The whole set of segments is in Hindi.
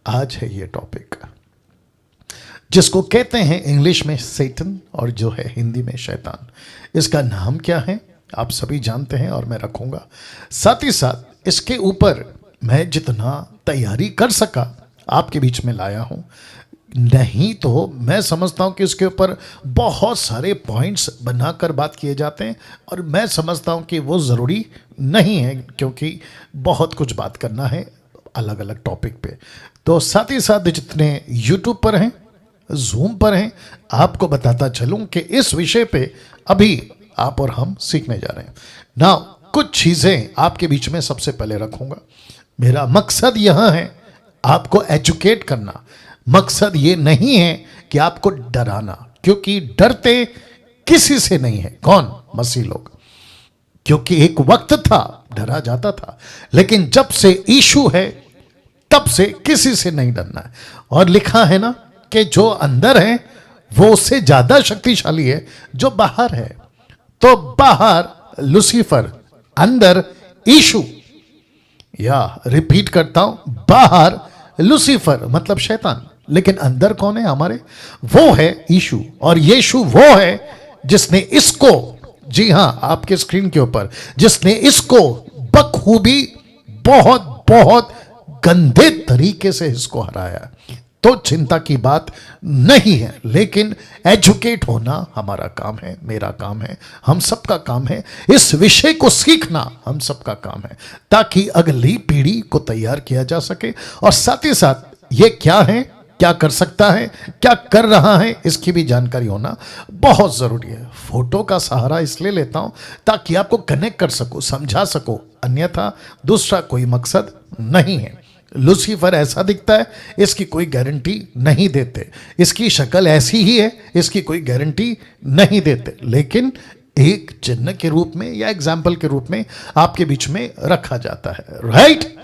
आज है ये टॉपिक जिसको कहते हैं इंग्लिश में सैटन और जो है हिंदी में शैतान। इसका नाम क्या है आप सभी जानते हैं और मैं रखूंगा। साथ ही साथ इसके ऊपर मैं जितना तैयारी कर सका आपके बीच में लाया हूं, नहीं तो मैं समझता हूं कि इसके ऊपर बहुत सारे पॉइंट्स बनाकर बात किए जाते हैं और मैं समझता हूं कि वो ज़रूरी नहीं है, क्योंकि बहुत कुछ बात करना है अलग अलग टॉपिक पे। तो साथ ही साथ जितने यूट्यूब पर हैं, जूम पर हैं, आपको बताता चलूं कि इस विषय पे अभी आप और हम सीखने जा रहे हैं ना। कुछ चीज़ें आपके बीच में सबसे पहले रखूंगा। मेरा मकसद यह है आपको एजुकेट करना, मकसद ये नहीं है कि आपको डराना, क्योंकि डरते किसी से नहीं है। कौन? मसीह लोग। क्योंकि एक वक्त था डरा जाता था, लेकिन जब से यीशु है तब से किसी से नहीं डरना है। और लिखा है ना कि जो अंदर है वो उससे ज्यादा शक्तिशाली है जो बाहर है। तो बाहर लूसीफर, अंदर यीशु। या रिपीट करता हूं, बाहर लूसीफर मतलब शैतान, लेकिन अंदर कौन है हमारे? वो है यीशु। और यीशु वो है जिसने इसको, जी हां आपके स्क्रीन के ऊपर, जिसने इसको बखूबी बहुत बहुत गंदे तरीके से इसको हराया। तो चिंता की बात नहीं है, लेकिन एजुकेट होना हमारा काम है, मेरा काम है, हम सबका काम है। इस विषय को सीखना हम सबका काम है, ताकि अगली पीढ़ी को तैयार किया जा सके। और साथ ही साथ ये क्या है, क्या कर सकता है, क्या कर रहा है, इसकी भी जानकारी होना बहुत ज़रूरी है। फोटो का सहारा इसलिए लेता हूं ताकि आपको कनेक्ट कर सको, समझा सको, अन्यथा दूसरा कोई मकसद नहीं है। लूसीफर ऐसा दिखता है, इसकी कोई गारंटी नहीं देते। इसकी शक्ल ऐसी ही है, इसकी कोई गारंटी नहीं देते, लेकिन एक चिन्ह के रूप में या एग्जाम्पल के रूप में आपके बीच में रखा जाता है। राइट,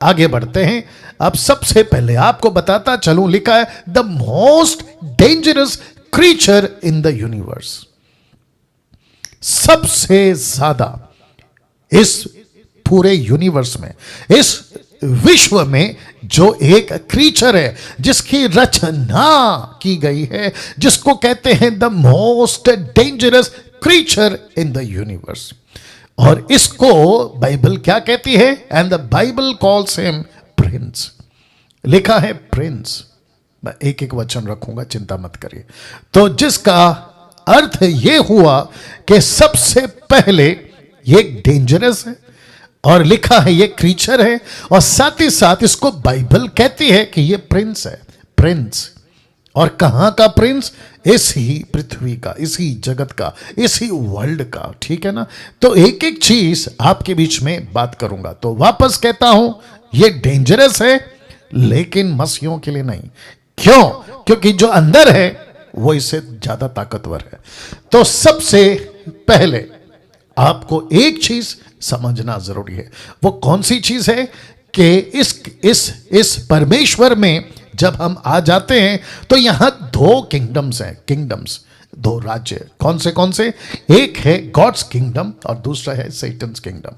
आगे बढ़ते हैं। अब सबसे पहले आपको बताता चलूं, लिखा है the most dangerous creature in the universe. सबसे ज्यादा इस पूरे यूनिवर्स में, इस विश्व में जो एक क्रीचर है जिसकी रचना की गई है, जिसको कहते हैं the most dangerous creature in the universe. और इसको बाइबल क्या कहती है? And the Bible calls him Prince. लिखा है प्रिंस। मैं एक एक वचन रखूंगा, चिंता मत करिए। तो जिसका अर्थ यह हुआ कि सबसे पहले ये डेंजरस है, और लिखा है ये क्रीचर है, और साथ ही साथ इसको बाइबल कहती है कि ये प्रिंस है। प्रिंस, और कहां का प्रिंस? इसी पृथ्वी का, इसी जगत का, इसी वर्ल्ड का। ठीक है ना? तो एक एक चीज आपके बीच में बात करूंगा। तो वापस कहता हूं, ये डेंजरस है, लेकिन मसीहों के लिए नहीं। क्यों? क्योंकि जो अंदर है वो इससे ज्यादा ताकतवर है। तो सबसे पहले आपको एक चीज समझना जरूरी है। वो कौन सी चीज है? कि इस परमेश्वर में जब हम आ जाते हैं तो यहां दो किंगडम्स हैं, किंगडम्स, दो राज्य। कौन से? एक है गॉड्स किंगडम और दूसरा है सैटन्स किंगडम।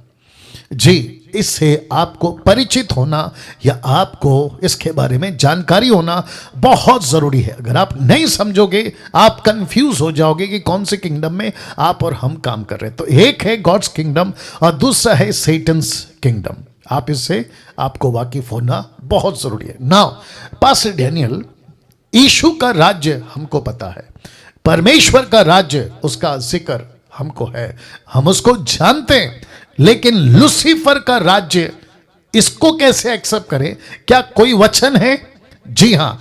जी, इससे आपको परिचित होना या आपको इसके बारे में जानकारी होना बहुत जरूरी है। अगर आप नहीं समझोगे आप कंफ्यूज हो जाओगे कि कौन से किंगडम में आप और हम काम कर रहे हैं। तो एक है गॉड्स किंगडम और दूसरा है सैटन्स किंगडम। आप इससे आपको वाकिफ होना बहुत जरूरी है। नाउ पास्टर डैनियल, यीशु का राज्य हमको पता है, परमेश्वर का राज्य, उसका जिक्र हमको है, हम उसको जानते हैं, लेकिन लूसीफर का राज्य, इसको कैसे एक्सेप्ट करें? क्या कोई वचन है? जी हां,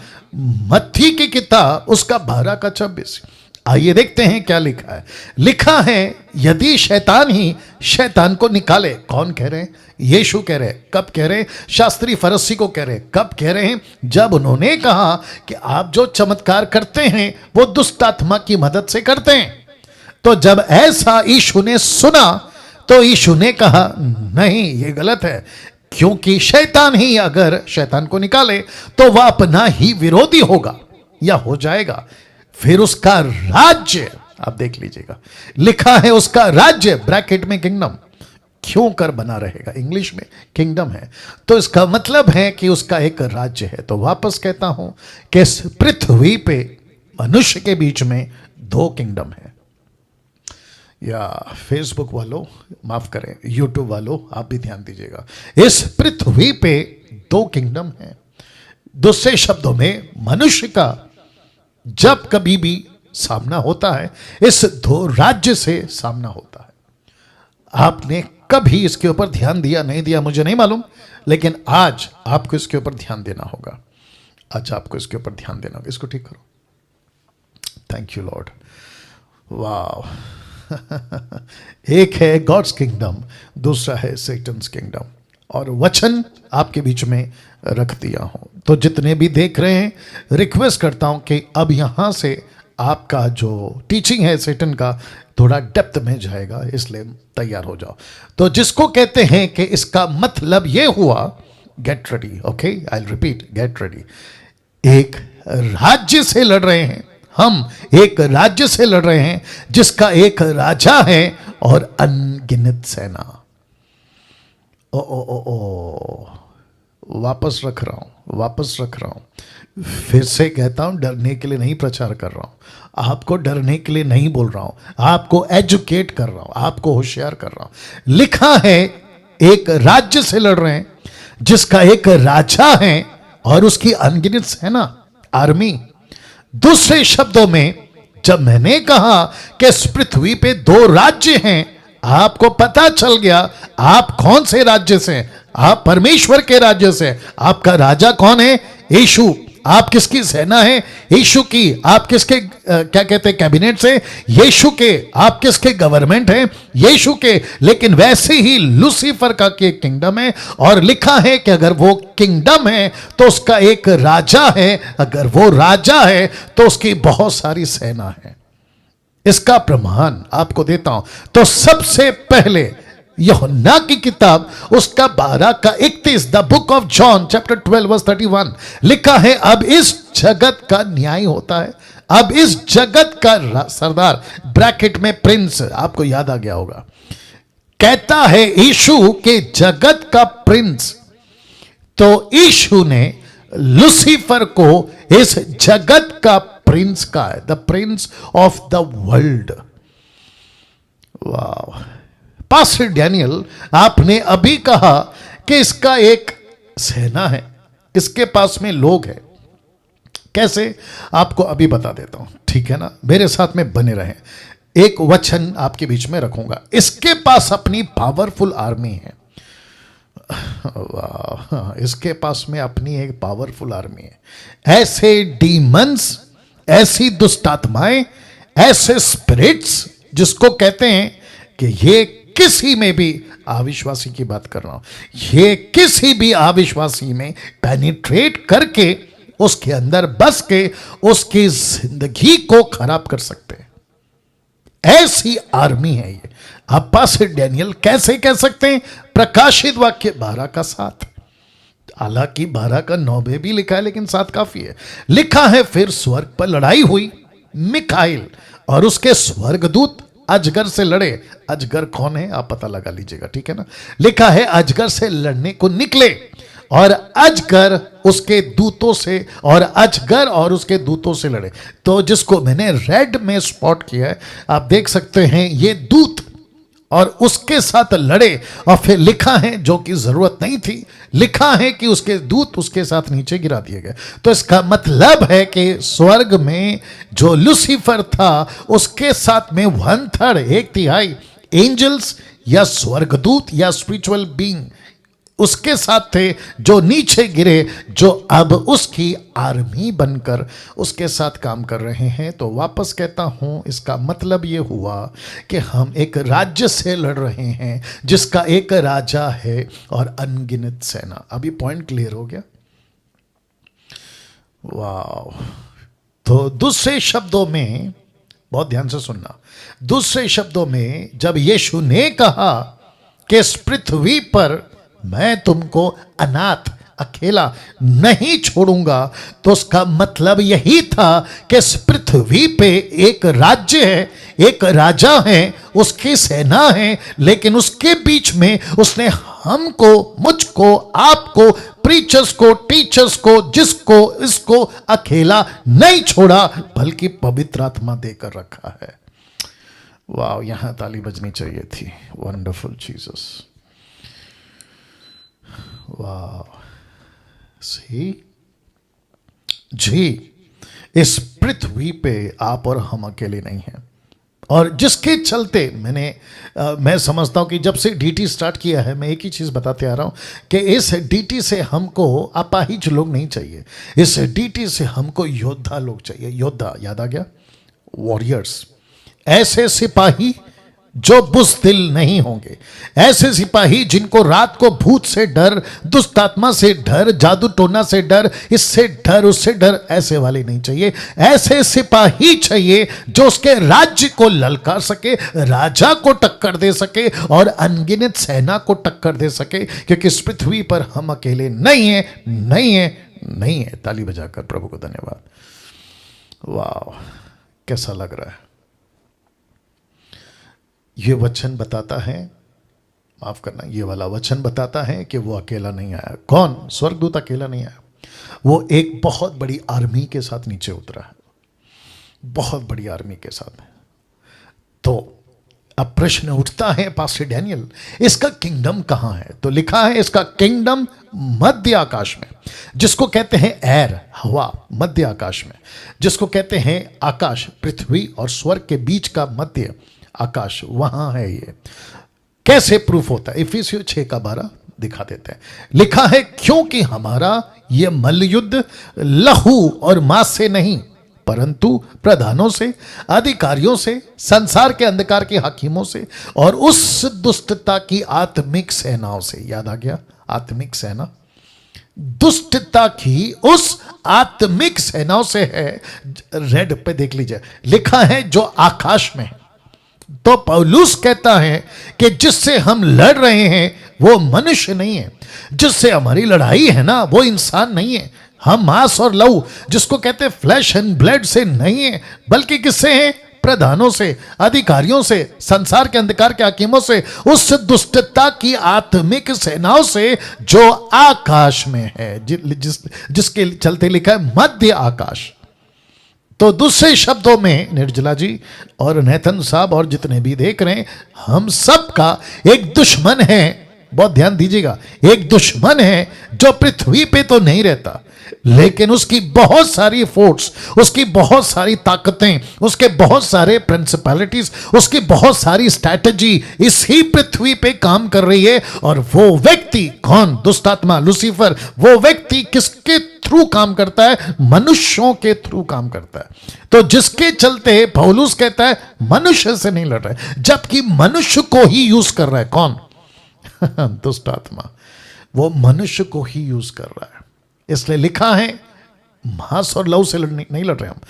मत्ती की किताब उसका 12:26। आइए देखते हैं क्या लिखा है। लिखा है यदि शैतान ही शैतान को निकाले। कौन कह रहे हैं? यीशु कह रहे हैं। कब कह रहे हैं? शास्त्री फरीसी को कह रहे हैं। कब कह रहे हैं? जब उन्होंने कहा कि आप जो चमत्कार करते हैं वो दुष्ट आत्मा की मदद से करते हैं। तो जब ऐसा यीशु ने सुना तो यीशु ने कहा नहीं, ये गलत है, क्योंकि शैतान ही अगर शैतान को निकाले तो वह अपना ही विरोधी होगा या हो जाएगा। फिर उसका राज्य, आप देख लीजिएगा, लिखा है उसका राज्य, ब्रैकेट में किंगडम। सदियों कर बना रहेगा। इंग्लिश में किंगडम है, तो इसका मतलब है कि उसका एक राज्य है। तो वापस कहता हूं कि इस पृथ्वी पे मनुष्य के बीच में दो किंगडम है। या फेसबुक वालों माफ करें, यूट्यूब वालों आप भी ध्यान दीजिएगा, इस पृथ्वी पे दो किंगडम है। दूसरे शब्दों में मनुष्य का जब कभी भी सामना होता है, इस दो राज्य से सामना होता है। आपने कभी इसके ऊपर ध्यान दिया नहीं दिया मुझे नहीं मालूम, लेकिन आज आपको इसके ऊपर ध्यान देना होगा। आज आपको इसके ऊपर ध्यान देना होगा। इसको ठीक करो। Thank you Lord. वाह। एक है गॉड्स किंगडम, दूसरा है सैटन्स किंगडम, और वचन आपके बीच में रख दिया हूं। तो जितने भी देख रहे हैं, रिक्वेस्ट करता हूं कि अब यहां से आपका जो टीचिंग है सैटन का थोड़ा डेप्थ में जाएगा, इसलिए तैयार हो जाओ। तो जिसको कहते हैं कि इसका मतलब ये हुआ, get ready. Okay, I will repeat, get ready. एक राज्य से लड़ रहे हैं हम, एक राज्य से लड़ रहे हैं जिसका एक राजा है और अनगिनत सेना। ओ ओ ओ ओ, वापस रख रहा हूं, फिर से कहता हूं, डरने के लिए नहीं प्रचार कर रहा हूं, आपको डरने के लिए नहीं बोल रहा हूं, आपको एजुकेट कर रहा हूं, आपको होशियार कर रहा हूं। लिखा है एक राज्य से लड़ रहे हैं जिसका एक राजा है और उसकी अनगिनत सेना, आर्मी। दूसरे शब्दों में जब मैंने कहा कि इस पृथ्वी पे दो राज्य हैं, आपको पता चल गया आप कौन से राज्य से, आप परमेश्वर के राज्य से। आपका राजा कौन है? यीशु। आप किसकी सेना है? यीशु की। आप किसके क्या कहते हैं कैबिनेट से? यीशु के। आप किसके गवर्नमेंट है? यीशु के। लेकिन वैसे ही लूसीफर का के किंगडम है, और लिखा है कि अगर वो किंगडम है तो उसका एक राजा है, अगर वो राजा है तो उसकी बहुत सारी सेना है। इसका प्रमाण आपको देता हूं। तो सबसे पहले यूहन्ना की किताब उसका 12 का 31, the book of John chapter 12 verse 31, लिखा है अब इस जगत का न्याय होता है। अब इस जगत का सरदार, ब्रैकेट में प्रिंस, आपको याद आ गया होगा, कहता है यीशु के जगत का प्रिंस। तो यीशु ने लूसीफर को इस जगत का प्रिंस का है, the Prince of the world. वाह। पास्टर डैनियल, आपने अभी कहा कि इसका एक सेना है, इसके पास में लोग हैं। कैसे? आपको अभी बता देता हूं, ठीक है ना? मेरे साथ में बने रहें। एक वचन आपके बीच में रखूंगा। इसके पास अपनी पावरफुल आर्मी है। वाह, इसके पास में अपनी एक पावरफुल आर्मी है। ऐसे डीमंस, ऐसी दुष्ट आत्माएं, ऐसे स्पिरिट्स जिसको कहते हैं कि ये किसी में भी, अविश्वासी की बात कर रहा हूं, ये किसी भी अविश्वासी में पेनिट्रेट करके उसके अंदर बस के उसकी जिंदगी को खराब कर सकते हैं। ऐसी आर्मी है ये। आप पास्टर डैनियल कैसे कह सकते हैं? प्रकाशित वाक्य 12 का 7, हालांकि 12 का 9 में भी लिखा है, लेकिन 7 काफी है। लिखा है फिर स्वर्ग पर लड़ाई हुई, मिकाइल और उसके स्वर्गदूत अजगर से लड़े। अजगर कौन है आप पता लगा लीजिएगा, ठीक है ना? लिखा है अजगर से लड़ने को निकले, और अजगर उसके दूतों से, और अजगर और उसके दूतों से लड़े। तो जिसको मैंने रेड में स्पॉट किया है, आप देख सकते हैं, ये दूत और उसके साथ लड़े। और फिर लिखा है, जो कि जरूरत नहीं थी, लिखा है कि उसके दूत उसके साथ नीचे गिरा दिए गए। तो इसका मतलब है कि स्वर्ग में जो लूसीफर था, उसके साथ में 1/3, 1/3 एंजल्स या स्वर्गदूत या स्पिरिचुअल बीइंग उसके साथ थे, जो नीचे गिरे, जो अब उसकी आर्मी बनकर उसके साथ काम कर रहे हैं। तो वापस कहता हूं, इसका मतलब यह हुआ कि हम एक राज्य से लड़ रहे हैं जिसका एक राजा है और अनगिनत सेना। अभी पॉइंट क्लियर हो गया? वाह। तो दूसरे शब्दों में, बहुत ध्यान से सुनना, दूसरे शब्दों में जब यीशु ने कहा कि इस पृथ्वी पर मैं तुमको अनाथ, अकेला नहीं छोड़ूंगा, तो उसका मतलब यही था कि इस पृथ्वी पे एक राज्य है, एक राजा है, उसकी सेना है, लेकिन उसके बीच में उसने हमको, मुझको, आपको, प्रीचर्स को, टीचर्स को, जिसको, इसको अकेला नहीं छोड़ा, बल्कि पवित्र आत्मा देकर रखा है। वाह, यहां ताली बजनी चाहिए थी। वंडरफुल जीसस, वाह। सी जी, इस पृथ्वी पे आप और हम अकेले नहीं हैं, और जिसके चलते मैं समझता हूं कि जब से डीटी स्टार्ट किया है, मैं एक ही चीज बताते आ रहा हूं कि इस डीटी से हमको अपाहिज लोग नहीं चाहिए, इस डीटी से हमको योद्धा लोग चाहिए। योद्धा याद आ गया, वॉरियर्स, ऐसे सिपाही जो बुज़दिल नहीं होंगे, ऐसे सिपाही जिनको रात को भूत से डर, दुष्ट आत्मा से डर, जादू टोना से डर, इससे डर, उससे डर, ऐसे वाले नहीं चाहिए। ऐसे सिपाही चाहिए जो उसके राज्य को ललकार सके, राजा को टक्कर दे सके और अनगिनत सेना को टक्कर दे सके, क्योंकि इस पृथ्वी पर हम अकेले नहीं है, नहीं है, नहीं है। ताली बजाकर प्रभु को धन्यवाद। वाह, कैसा लग रहा है। ये वचन बताता है, माफ करना, ये वाला वचन बताता है कि वो अकेला नहीं आया। कौन? स्वर्गदूत अकेला नहीं आया, वो एक बहुत बड़ी आर्मी के साथ नीचे उतरा है, बहुत बड़ी आर्मी के साथ। तो अब प्रश्न उठता है, पास्टर डैनियल, इसका किंगडम कहां है? तो लिखा है इसका किंगडम मध्य आकाश में, जिसको कहते हैं एयर, हवा, मध्य आकाश में, जिसको कहते हैं आकाश, पृथ्वी और स्वर्ग के बीच का मध्य आकाश, वहां है। ये कैसे प्रूफ होता है? इफिसियों 6:12 दिखा देते हैं। लिखा है, क्योंकि हमारा यह मल्लयुद्ध लहू और मांस से नहीं, परंतु प्रधानों से, अधिकारियों से, संसार के अंधकार के हाकिमों से और उस दुष्टता की आत्मिक सेनाओं से। याद आ गया, आत्मिक सेना, दुष्टता की उस आत्मिक सेनाओं से है। रेड पे देख लीजिए, लिखा है जो आकाश में है। तो पौलुस कहता है कि जिससे हम लड़ रहे हैं वो मनुष्य नहीं है, जिससे हमारी लड़ाई है ना वो इंसान नहीं है, हम मांस और लहू, जिसको कहते हैं फ्लैश एंड ब्लड से नहीं है, बल्कि किससे है? प्रधानों से, अधिकारियों से, संसार के अंधकार के हाकिमों से, उस दुष्टता की आत्मिक सेनाओं से जो आकाश में है, जिसके चलते लिखा है मध्य आकाश। तो दूसरे शब्दों में निर्जला जी और नेथन साहब और जितने भी देख रहे हैं, हम सब का एक दुश्मन है, बहुत ध्यान दीजिएगा, एक दुश्मन है जो पृथ्वी पे तो नहीं रहता, लेकिन उसकी बहुत सारी फोर्स, उसकी बहुत सारी ताकतें, उसके बहुत सारे प्रिंसिपैलिटीज, उसकी बहुत सारी स्ट्रैटेजी इसी पृथ्वी पे काम कर रही है। और वो व्यक्ति कौन? दुष्ट आत्मा, लूसीफर। वो व्यक्ति किसके थ्रू काम करता है? मनुष्यों के थ्रू काम करता है। तो जिसके चलते पौलुस कहता है मनुष्य से नहीं लड़ रहा है, जबकि मनुष्य को ही यूज कर रहा है। कौन? दुष्ट आत्मा, वो मनुष्य को ही यूज कर रहा है। इसलिए लिखा है मांस और लहू से नहीं लड़ रहे हम,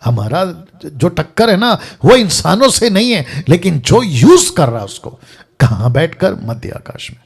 हमारा जो टक्कर है ना वो इंसानों से नहीं है, लेकिन जो यूज कर रहा है उसको, कहां बैठकर? मध्य आकाश में।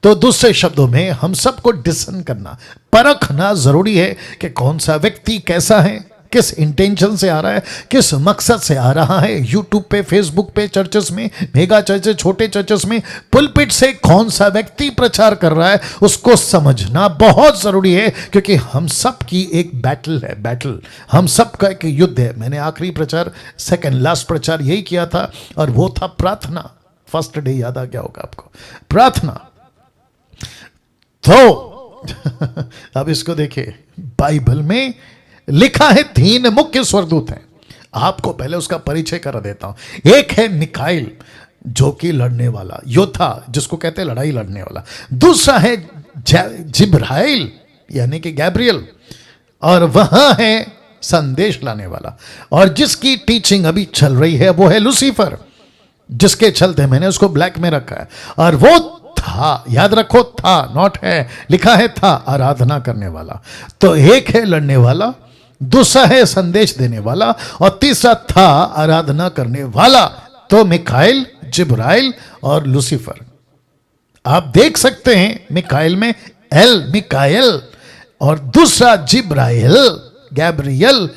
तो दूसरे शब्दों में हम सबको डिसन करना, परखना जरूरी है कि कौन सा व्यक्ति कैसा है, किस इंटेंशन से आ रहा है, किस मकसद से आ रहा है। यूट्यूब पे, फेसबुक पे, चर्चेस में, मेगा चर्चेस, छोटे चर्चेस में, पुलपिट से कौन सा व्यक्ति प्रचार कर रहा है, उसको समझना बहुत जरूरी है, क्योंकि हम सब की एक बैटल है, बैटल, हम सब का एक युद्ध है। मैंने आखिरी प्रचार, सेकंड लास्ट प्रचार यही किया था, और वो था प्रार्थना। फर्स्ट डे याद आ गया होगा आपको, प्रार्थना। तो अब इसको देखिए, बाइबल में लिखा है 3 मुख्य स्वर्गदूत हैं। आपको पहले उसका परिचय करा देता हूं। एक है मिकाइल, जो कि लड़ने वाला योद्धा, जिसको कहते हैं लड़ाई लड़ने वाला। दूसरा है जिब्राइल, यानी कि गैब्रियल, और वहां है संदेश लाने वाला, और जिसकी टीचिंग अभी चल रही है वो है लूसीफर, जिसके चलते मैंने उसको ब्लैक में रखा है। और वो था, याद रखो, था, नॉट है, लिखा है था, आराधना करने वाला। तो एक है लड़ने वाला, दूसरा है संदेश देने वाला, और तीसरा था आराधना करने वाला। तो मिकाइल, जिब्राइल और लूसीफर। आप देख सकते हैं मिकाइल में एल मिकाएल और दूसरा जिब्राइल, गैब्रियल,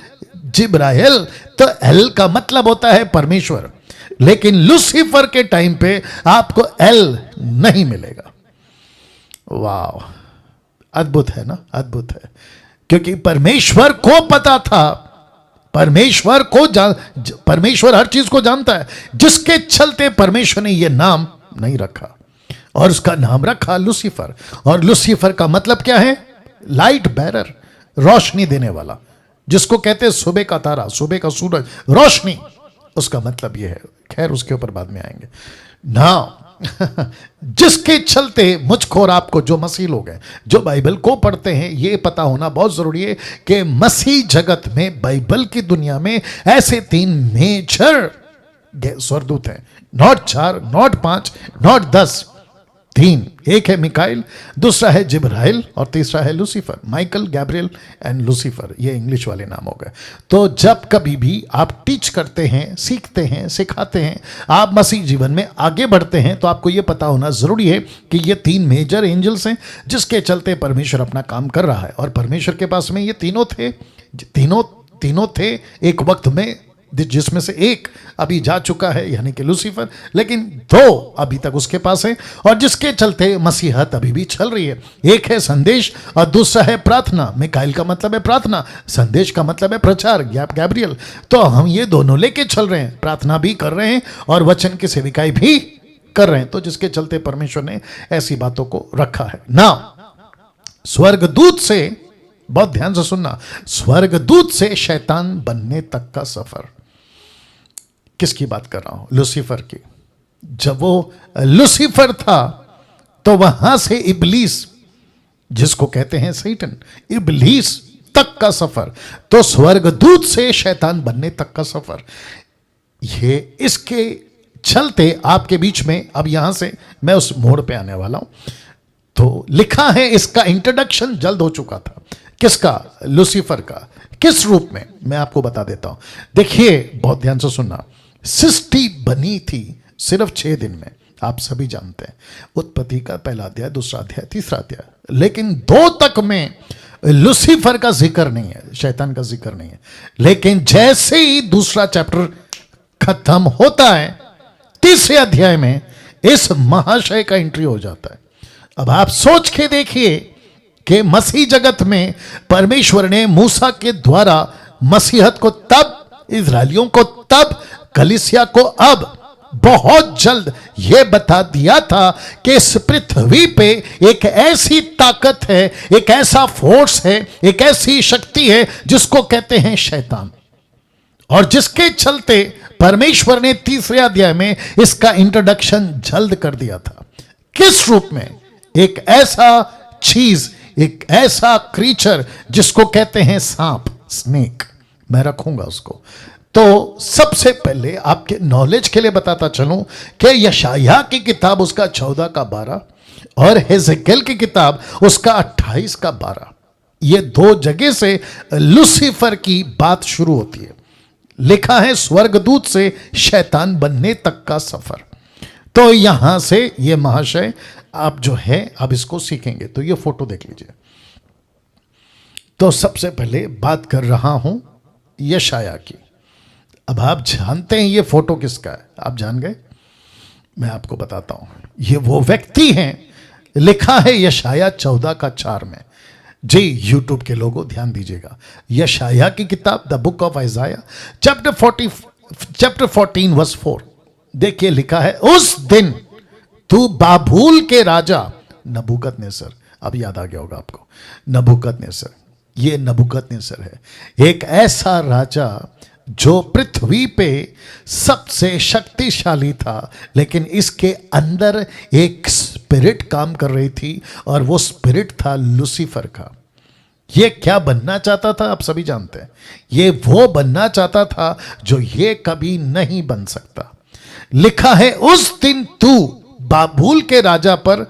जिब्राइल। तो एल का मतलब होता है परमेश्वर, लेकिन लूसीफर के टाइम पे आपको एल नहीं मिलेगा। वाह, अद्भुत है ना, अद्भुत है। क्योंकि परमेश्वर को पता था, परमेश्वर हर चीज को जानता है, जिसके चलते परमेश्वर ने यह नाम नहीं रखा और उसका नाम रखा लूसीफर। और लूसीफर का मतलब क्या है? लाइट बेरर, रोशनी देने वाला, जिसको कहते हैं सुबह का तारा, सुबह का सूरज, रोशनी, उसका मतलब यह है। खैर उसके ऊपर बाद में आएंगे ना। जिसके चलते मुझको और आपको, जो मसीह लोग हैं, जो बाइबल को पढ़ते हैं, यह पता होना बहुत जरूरी है कि मसीह जगत में, बाइबल की दुनिया में ऐसे 3 मेजर स्वर्गदूत हैं। Not 4, not 5, not 10, 3। एक है मिकाइल, दूसरा है जिब्राइल और तीसरा है Lucifer. Michael, Gabriel and Lucifer, ये इंग्लिश वाले नाम हो गए। तो जब कभी भी आप टीच करते हैं, सीखते हैं, सिखाते हैं, आप मसीह जीवन में आगे बढ़ते हैं, तो आपको ये पता होना जरूरी है कि ये 3 मेजर एंजल्स हैं, जिसके चलते परमेश्वर अपना काम कर रहा है। और परमेश्वर के पास में ये तीनों थे एक वक्त में, जिसमें से एक अभी जा चुका है यानी कि लूसीफर, लेकिन 2 अभी तक उसके पास है, और जिसके चलते मसीहत अभी भी चल रही है। एक है संदेश और दूसरा है प्रार्थना। मिकाइल का मतलब है प्रार्थना, संदेश का मतलब है प्रचार, गैब्रियल। तो हम ये दोनों लेके चल रहे हैं, प्रार्थना भी कर रहे हैं और वचन की सेविकाई भी कर रहे हैं। तो जिसके चलते परमेश्वर ने ऐसी बातों को रखा है ना। स्वर्गदूत से, बहुत ध्यान से सुनना, स्वर्गदूत से शैतान बनने तक का सफर। किसकी बात कर रहा हूं? लूसीफर की। जब वो लूसीफर था तो वहां से इब्लीस, जिसको कहते हैं सैतान, इब्लीस तक का सफर। तो स्वर्गदूत से शैतान बनने तक का सफर, ये इसके चलते आपके बीच में, अब यहां से मैं उस मोड़ पे आने वाला हूं। तो लिखा है, इसका इंट्रोडक्शन जल्द हो चुका था। किसका? लूसीफर का। किस रूप में? मैं आपको बता देता हूं। देखिए, बहुत ध्यान से सुनना। सृष्टि बनी थी सिर्फ 6 दिन में, आप सभी जानते हैं। उत्पत्ति का पहला अध्याय, दूसरा अध्याय, तीसरा अध्याय। लेकिन 2 तक में लूसीफर का जिक्र नहीं है, शैतान का जिक्र नहीं है। लेकिन जैसे ही दूसरा चैप्टर खत्म होता है, तीसरे अध्याय में इस महाशय का एंट्री हो जाता है। अब आप सोच के देखिए कि मसीह जगत में परमेश्वर ने मूसा के द्वारा मसीहत को तब, इजराइलियों को तब, कलीसिया को अब, बहुत जल्द यह बता दिया था कि इस पृथ्वी पे एक ऐसी ताकत है, एक ऐसा फोर्स है, एक ऐसी शक्ति है जिसको कहते हैं शैतान। और जिसके चलते परमेश्वर ने तीसरे अध्याय में इसका इंट्रोडक्शन जल्द कर दिया था। किस रूप में? एक ऐसा चीज, एक ऐसा क्रीचर जिसको कहते हैं सांप, स्नेक। मैं रखूंगा उसको। तो सबसे पहले आपके नॉलेज के लिए बताता चलूं कि यशायाह की किताब उसका 14 का 12 और हेजेकियल की किताब उसका 28 का 12, ये 2 जगह से लूसीफर की बात शुरू होती है। लिखा है स्वर्गदूत से शैतान बनने तक का सफर। तो यहां से ये महाशय आप जो है, अब इसको सीखेंगे। तो ये फोटो देख लीजिए। तो सबसे पहले बात कर रहा हूं यशायाह की। अब आप जानते हैं ये फोटो किसका है? आप जान गए? मैं आपको बताता हूं। ये वो व्यक्ति हैं, लिखा है यशायाह 14 का 4 में। जी यूट्यूब के लोगों ध्यान दीजिएगा। यशायाह की किताब the book of Isaiah chapter 14 verse 4। देखिए लिखा है, उस दिन तू बाबुल के राजा नबूकदनेस्सर, अब याद आ गया होगा आपको, नबूकदनेस्सर, ये नबूकदनेस्सर है, एक ऐसा राजा जो पृथ्वी पे सबसे शक्तिशाली था, लेकिन इसके अंदर एक स्पिरिट काम कर रही थी और वो स्पिरिट था लूसीफर का। ये क्या बनना चाहता था? आप सभी जानते हैं। ये वो बनना चाहता था जो ये कभी नहीं बन सकता। लिखा है, उस दिन तू बाबुल के राजा पर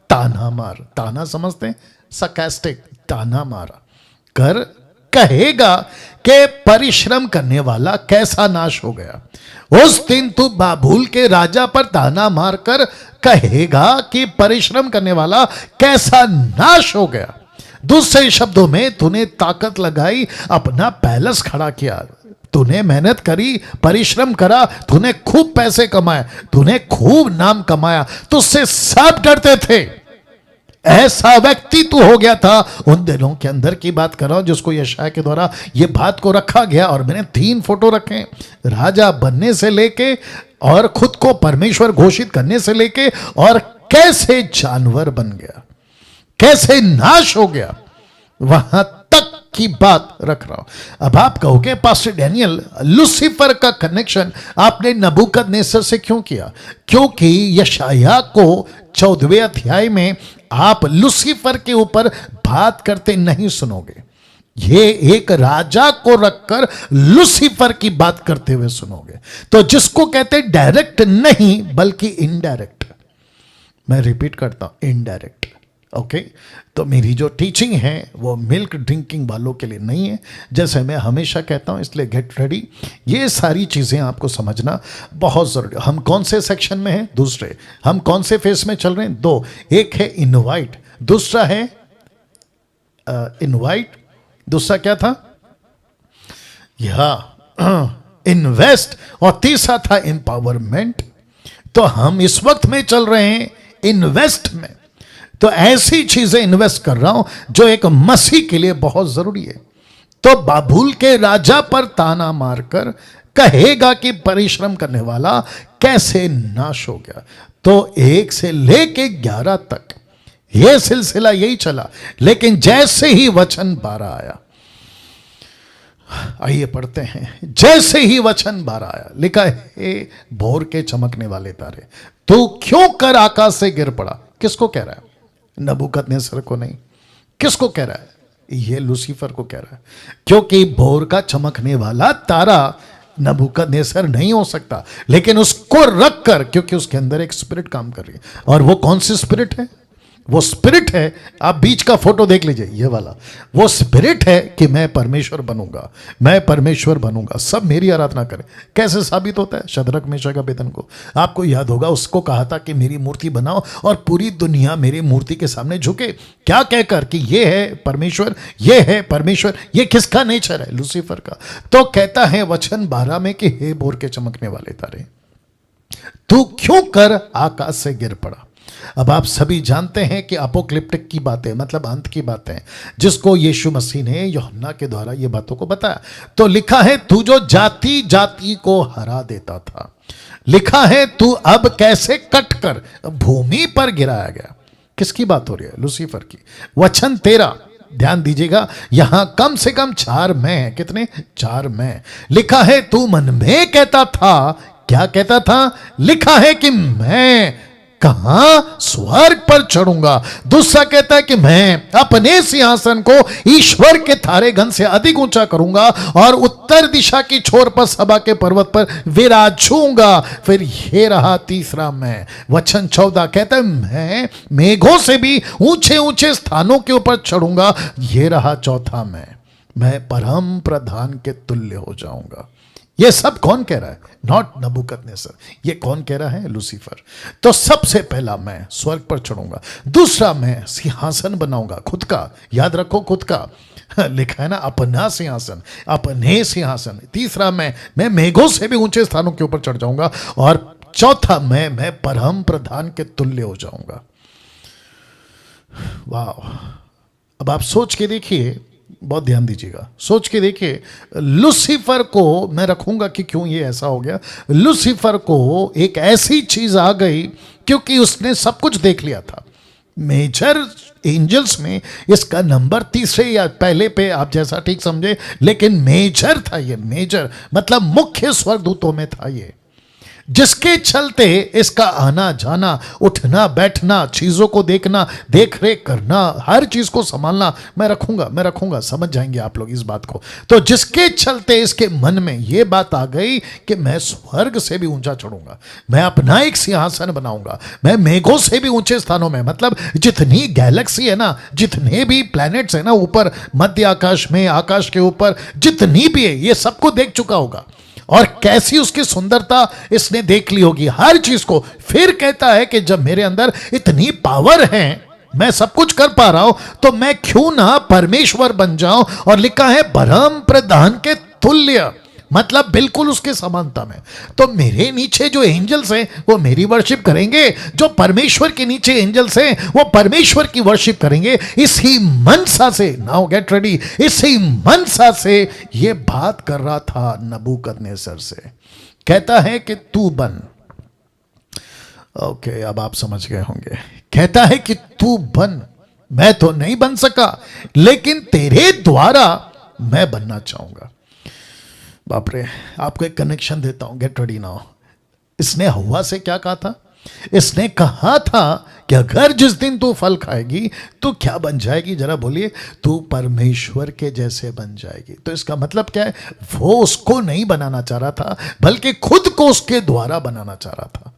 ताना मार। ताना समझते हैं? सरकास्टिक, ताना मारा कर कहेगा कि परिश्रम करने वाला कैसा नाश हो गया। उस दिन तू बाबुल के राजा पर ताना मारकर कहेगा कि परिश्रम करने वाला कैसा नाश हो गया। दूसरे शब्दों में, तूने ताकत लगाई, अपना पैलेस खड़ा किया, तूने मेहनत करी, परिश्रम करा, तूने खूब पैसे कमाए, तूने खूब नाम कमाया, तुझसे सब डरते थे। ऐसा व्यक्ति तू हो गया था। उन दिनों के अंदर की बात कर रहा हूं जिसको यशायाह के द्वारा ये बात को रखा गया। और मैंने 3 फोटो रखे, राजा बनने से लेके और खुद को परमेश्वर घोषित करने से लेके और कैसे जानवर बन गया, कैसे नाश हो गया, वहां तक की बात रख रहा हूं। अब आप कहोगे पास्टर डैनियल, लूसीफर का कनेक्शन आपने नबूकदनेस्सर से क्यों किया? क्योंकि यशायाह को 14वें अध्याय में आप लूसीफर के ऊपर बात करते नहीं सुनोगे। ये एक राजा को रखकर लूसीफर की बात करते हुए सुनोगे। तो जिसको कहते डायरेक्ट नहीं बल्कि इनडायरेक्ट, मैं रिपीट करता हूं, इनडायरेक्ट। ओके, तो मेरी जो टीचिंग है वो मिल्क ड्रिंकिंग वालों के लिए नहीं है, जैसे मैं हमेशा कहता हूं। इसलिए गेट रेडी, ये सारी चीज़ें आपको समझना बहुत ज़रूरी। हम कौन से सेक्शन में हैं? दूसरे। हम कौन से फेस में चल रहे हैं? 2। एक है इनवाइट, दूसरा है इनवाइट, दूसरा क्या था? इन्वेस्ट, और तीसरा था एम्पावरमेंट। तो हम इस वक्त में चल रहे हैं इन्वेस्ट में। तो ऐसी चीजें इन्वेस्ट कर रहा हूं जो एक मसीह के लिए बहुत जरूरी है। तो बाबुल के राजा पर ताना मारकर कहेगा कि परिश्रम करने वाला कैसे नाश हो गया। तो 1 से लेके 11 तक यह सिलसिला यही चला। लेकिन जैसे ही वचन 12 आया, आइए पढ़ते हैं। जैसे ही वचन 12 आया, लिखा है, भोर के चमकने वाले तारे, तू क्यों कर आकाश से गिर पड़ा? किसको कह रहा है? नबूकदनेस्सर को नहीं। किसको कह रहा है? ये लूसीफर को कह रहा है। क्योंकि भोर का चमकने वाला तारा नबूकदनेस्सर नहीं हो सकता, लेकिन उसको रखकर, क्योंकि उसके अंदर एक स्पिरिट काम कर रही है। और वो कौन सी स्पिरिट है? वो स्पिरिट है, आप बीच का फोटो देख लीजिए, ये वाला, वो स्पिरिट है कि मैं परमेश्वर बनूंगा, मैं परमेश्वर बनूंगा, सब मेरी आराधना करें। कैसे साबित होता है? शद्रक मेशक अबेदनगो, आपको याद होगा, उसको कहा था कि मेरी मूर्ति बनाओ और पूरी दुनिया मेरी मूर्ति के सामने झुके, क्या कहकर कि ये है परमेश्वर, ये है परमेश्वर। ये किसका नेचर है? लूसीफर का। तो कहता है वचन 12 में कि हे भोर के चमकने वाले तारे, तू क्यों कर आकाश से गिर पड़ा। अब आप सभी जानते हैं कि अपोक्लिप्टिक की बातें, मतलब अंत की बातें, जिसको यीशु मसीह ने यूहन्ना के द्वारा ये बातों को बताया। तो लिखा है, तू जो जाति जाति को हरा देता था, लिखा है तू अब कैसे कटकर भूमि पर गिराया गया। किसकी बात हो रही है? लूसीफर की। वचन 13, ध्यान दीजिएगा, यहां कम से कम 4 मैं। कितने? 4 मैं। लिखा है तू मन में कहता था, क्या कहता था? लिखा है कि मैं कहां? स्वर्ग पर चढ़ूंगा। दूसरा कहता है कि मैं अपने सिंहासन को ईश्वर के तारेगण से अधिक ऊंचा करूंगा और उत्तर दिशा की छोर पर सभा के पर्वत पर विराजूंगा। फिर ये रहा तीसरा मैं। वचन 14 कहता है, मैं मेघों से भी ऊंचे ऊंचे स्थानों के ऊपर चढ़ूंगा। ये रहा चौथा मैं परम प्रधान के तुल्य हो जाऊंगा। ये सब कौन कह रहा है? नॉट नबूकदनेस्सर। ये कौन कह रहा है? लूसीफर। तो सबसे पहला मैं स्वर्ग पर चढ़ूंगा, दूसरा मैं सिंहासन बनाऊंगा खुद का, याद रखो खुद का, लिखा है ना, अपना सिंहासन, अपने सिंहासन। तीसरा मैं मेघों से भी ऊंचे स्थानों के ऊपर चढ़ जाऊंगा, और चौथा मैं परम प्रधान के तुल्य हो जाऊंगा। वाह! अब आप सोच के देखिए, बहुत ध्यान दीजिएगा, सोच के देखिए, लूसीफर को मैं रखूंगा कि क्यों ये ऐसा हो गया। लूसीफर को एक ऐसी चीज आ गई क्योंकि उसने सब कुछ देख लिया था। मेजर एंजल्स में इसका नंबर तीसरे या पहले पे, आप जैसा ठीक समझे, लेकिन मेजर था ये। मेजर मतलब मुख्य स्वर्गदूतों में था ये, जिसके चलते इसका आना जाना, उठना बैठना, चीजों को देखना, देख रेख करना, हर चीज को संभालना मैं रखूंगा। समझ जाएंगे आप लोग इस बात को। तो जिसके चलते इसके मन में यह बात आ गई कि मैं स्वर्ग से भी ऊंचा चढ़ूंगा, मैं अपना एक सिंहासन बनाऊंगा, मैं मेघों से भी ऊंचे स्थानों में, मतलब जितनी गैलेक्सी है ना, जितने भी प्लैनेट्स है ना ऊपर मध्य आकाश में, आकाश के ऊपर जितनी भी है, ये सबको देख चुका होगा। और कैसी उसकी सुंदरता इसने देख ली होगी, हर चीज को। फिर कहता है कि जब मेरे अंदर इतनी पावर है, मैं सब कुछ कर पा रहा हूं, तो मैं क्यों ना परमेश्वर बन जाऊं। और लिखा है परम प्रधान के तुल्य, मतलब बिल्कुल उसके समानता में। तो मेरे नीचे जो एंजल्स हैं वो मेरी वर्शिप करेंगे, जो परमेश्वर के नीचे एंजल्स हैं वो परमेश्वर की वर्शिप करेंगे। इसी मनसा से, नाउ गेट रेडी, इसी मनसा से ये बात कर रहा था नबूकदनेस्सर से। कहता है कि तू बन, ओके अब आप समझ गए होंगे। कहता है कि तू बन, मैं तो नहीं बन सका, लेकिन तेरे द्वारा मैं बनना चाहूंगा। बाप रे, आपको एक कनेक्शन देता हूं, गेट रेडी नाउ। इसने हव्वा से क्या कहा था? इसने कहा था कि अगर जिस दिन तू फल खाएगी तो क्या बन जाएगी, जरा बोलिए, तू परमेश्वर के जैसे बन जाएगी। तो इसका मतलब क्या है? वो उसको नहीं बनाना चाह रहा था, बल्कि खुद को उसके द्वारा बनाना चाह रहा था।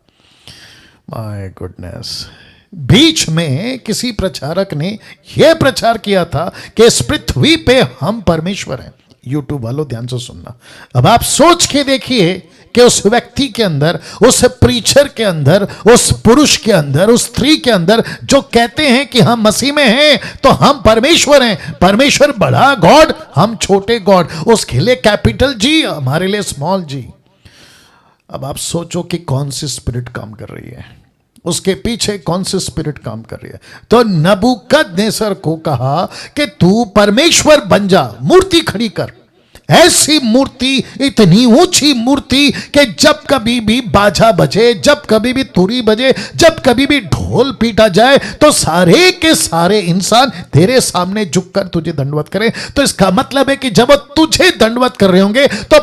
My goodness. बीच में किसी प्रचारक ने यह प्रचार किया था कि इस पृथ्वी पे हम परमेश्वर हैं। यूट्यूब वालों ध्यान से सुनना। अब आप सोच के देखिए कि उस व्यक्ति के अंदर, उस प्रीचर के अंदर, उस पुरुष के अंदर, उस स्त्री के अंदर जो कहते हैं कि हम मसीह में हैं तो हम परमेश्वर हैं, परमेश्वर बड़ा गॉड, हम छोटे गॉड, उसके लिए कैपिटल जी, हमारे लिए स्मॉल जी। अब आप सोचो कि कौन सी स्पिरिट काम कर रही है, उसके पीछे कौन सी स्पिरिट काम कर रही है। तो नबूकदनेस्सर को कहा कि तू परमेश्वर बन जा, मूर्ति खड़ी कर, ऐसी मूर्ति, इतनी ऊंची मूर्ति कि जब कभी भी बाजा बजे, जब कभी भी तुरी बजे, जब कभी भी ढोल पीटा जाए तो सारे के सारे इंसान तेरे सामने झुककर तुझे दंडवत करें। तो इसका मतलब है कि जब वो तुझे दंडवत कर रहे होंगे तो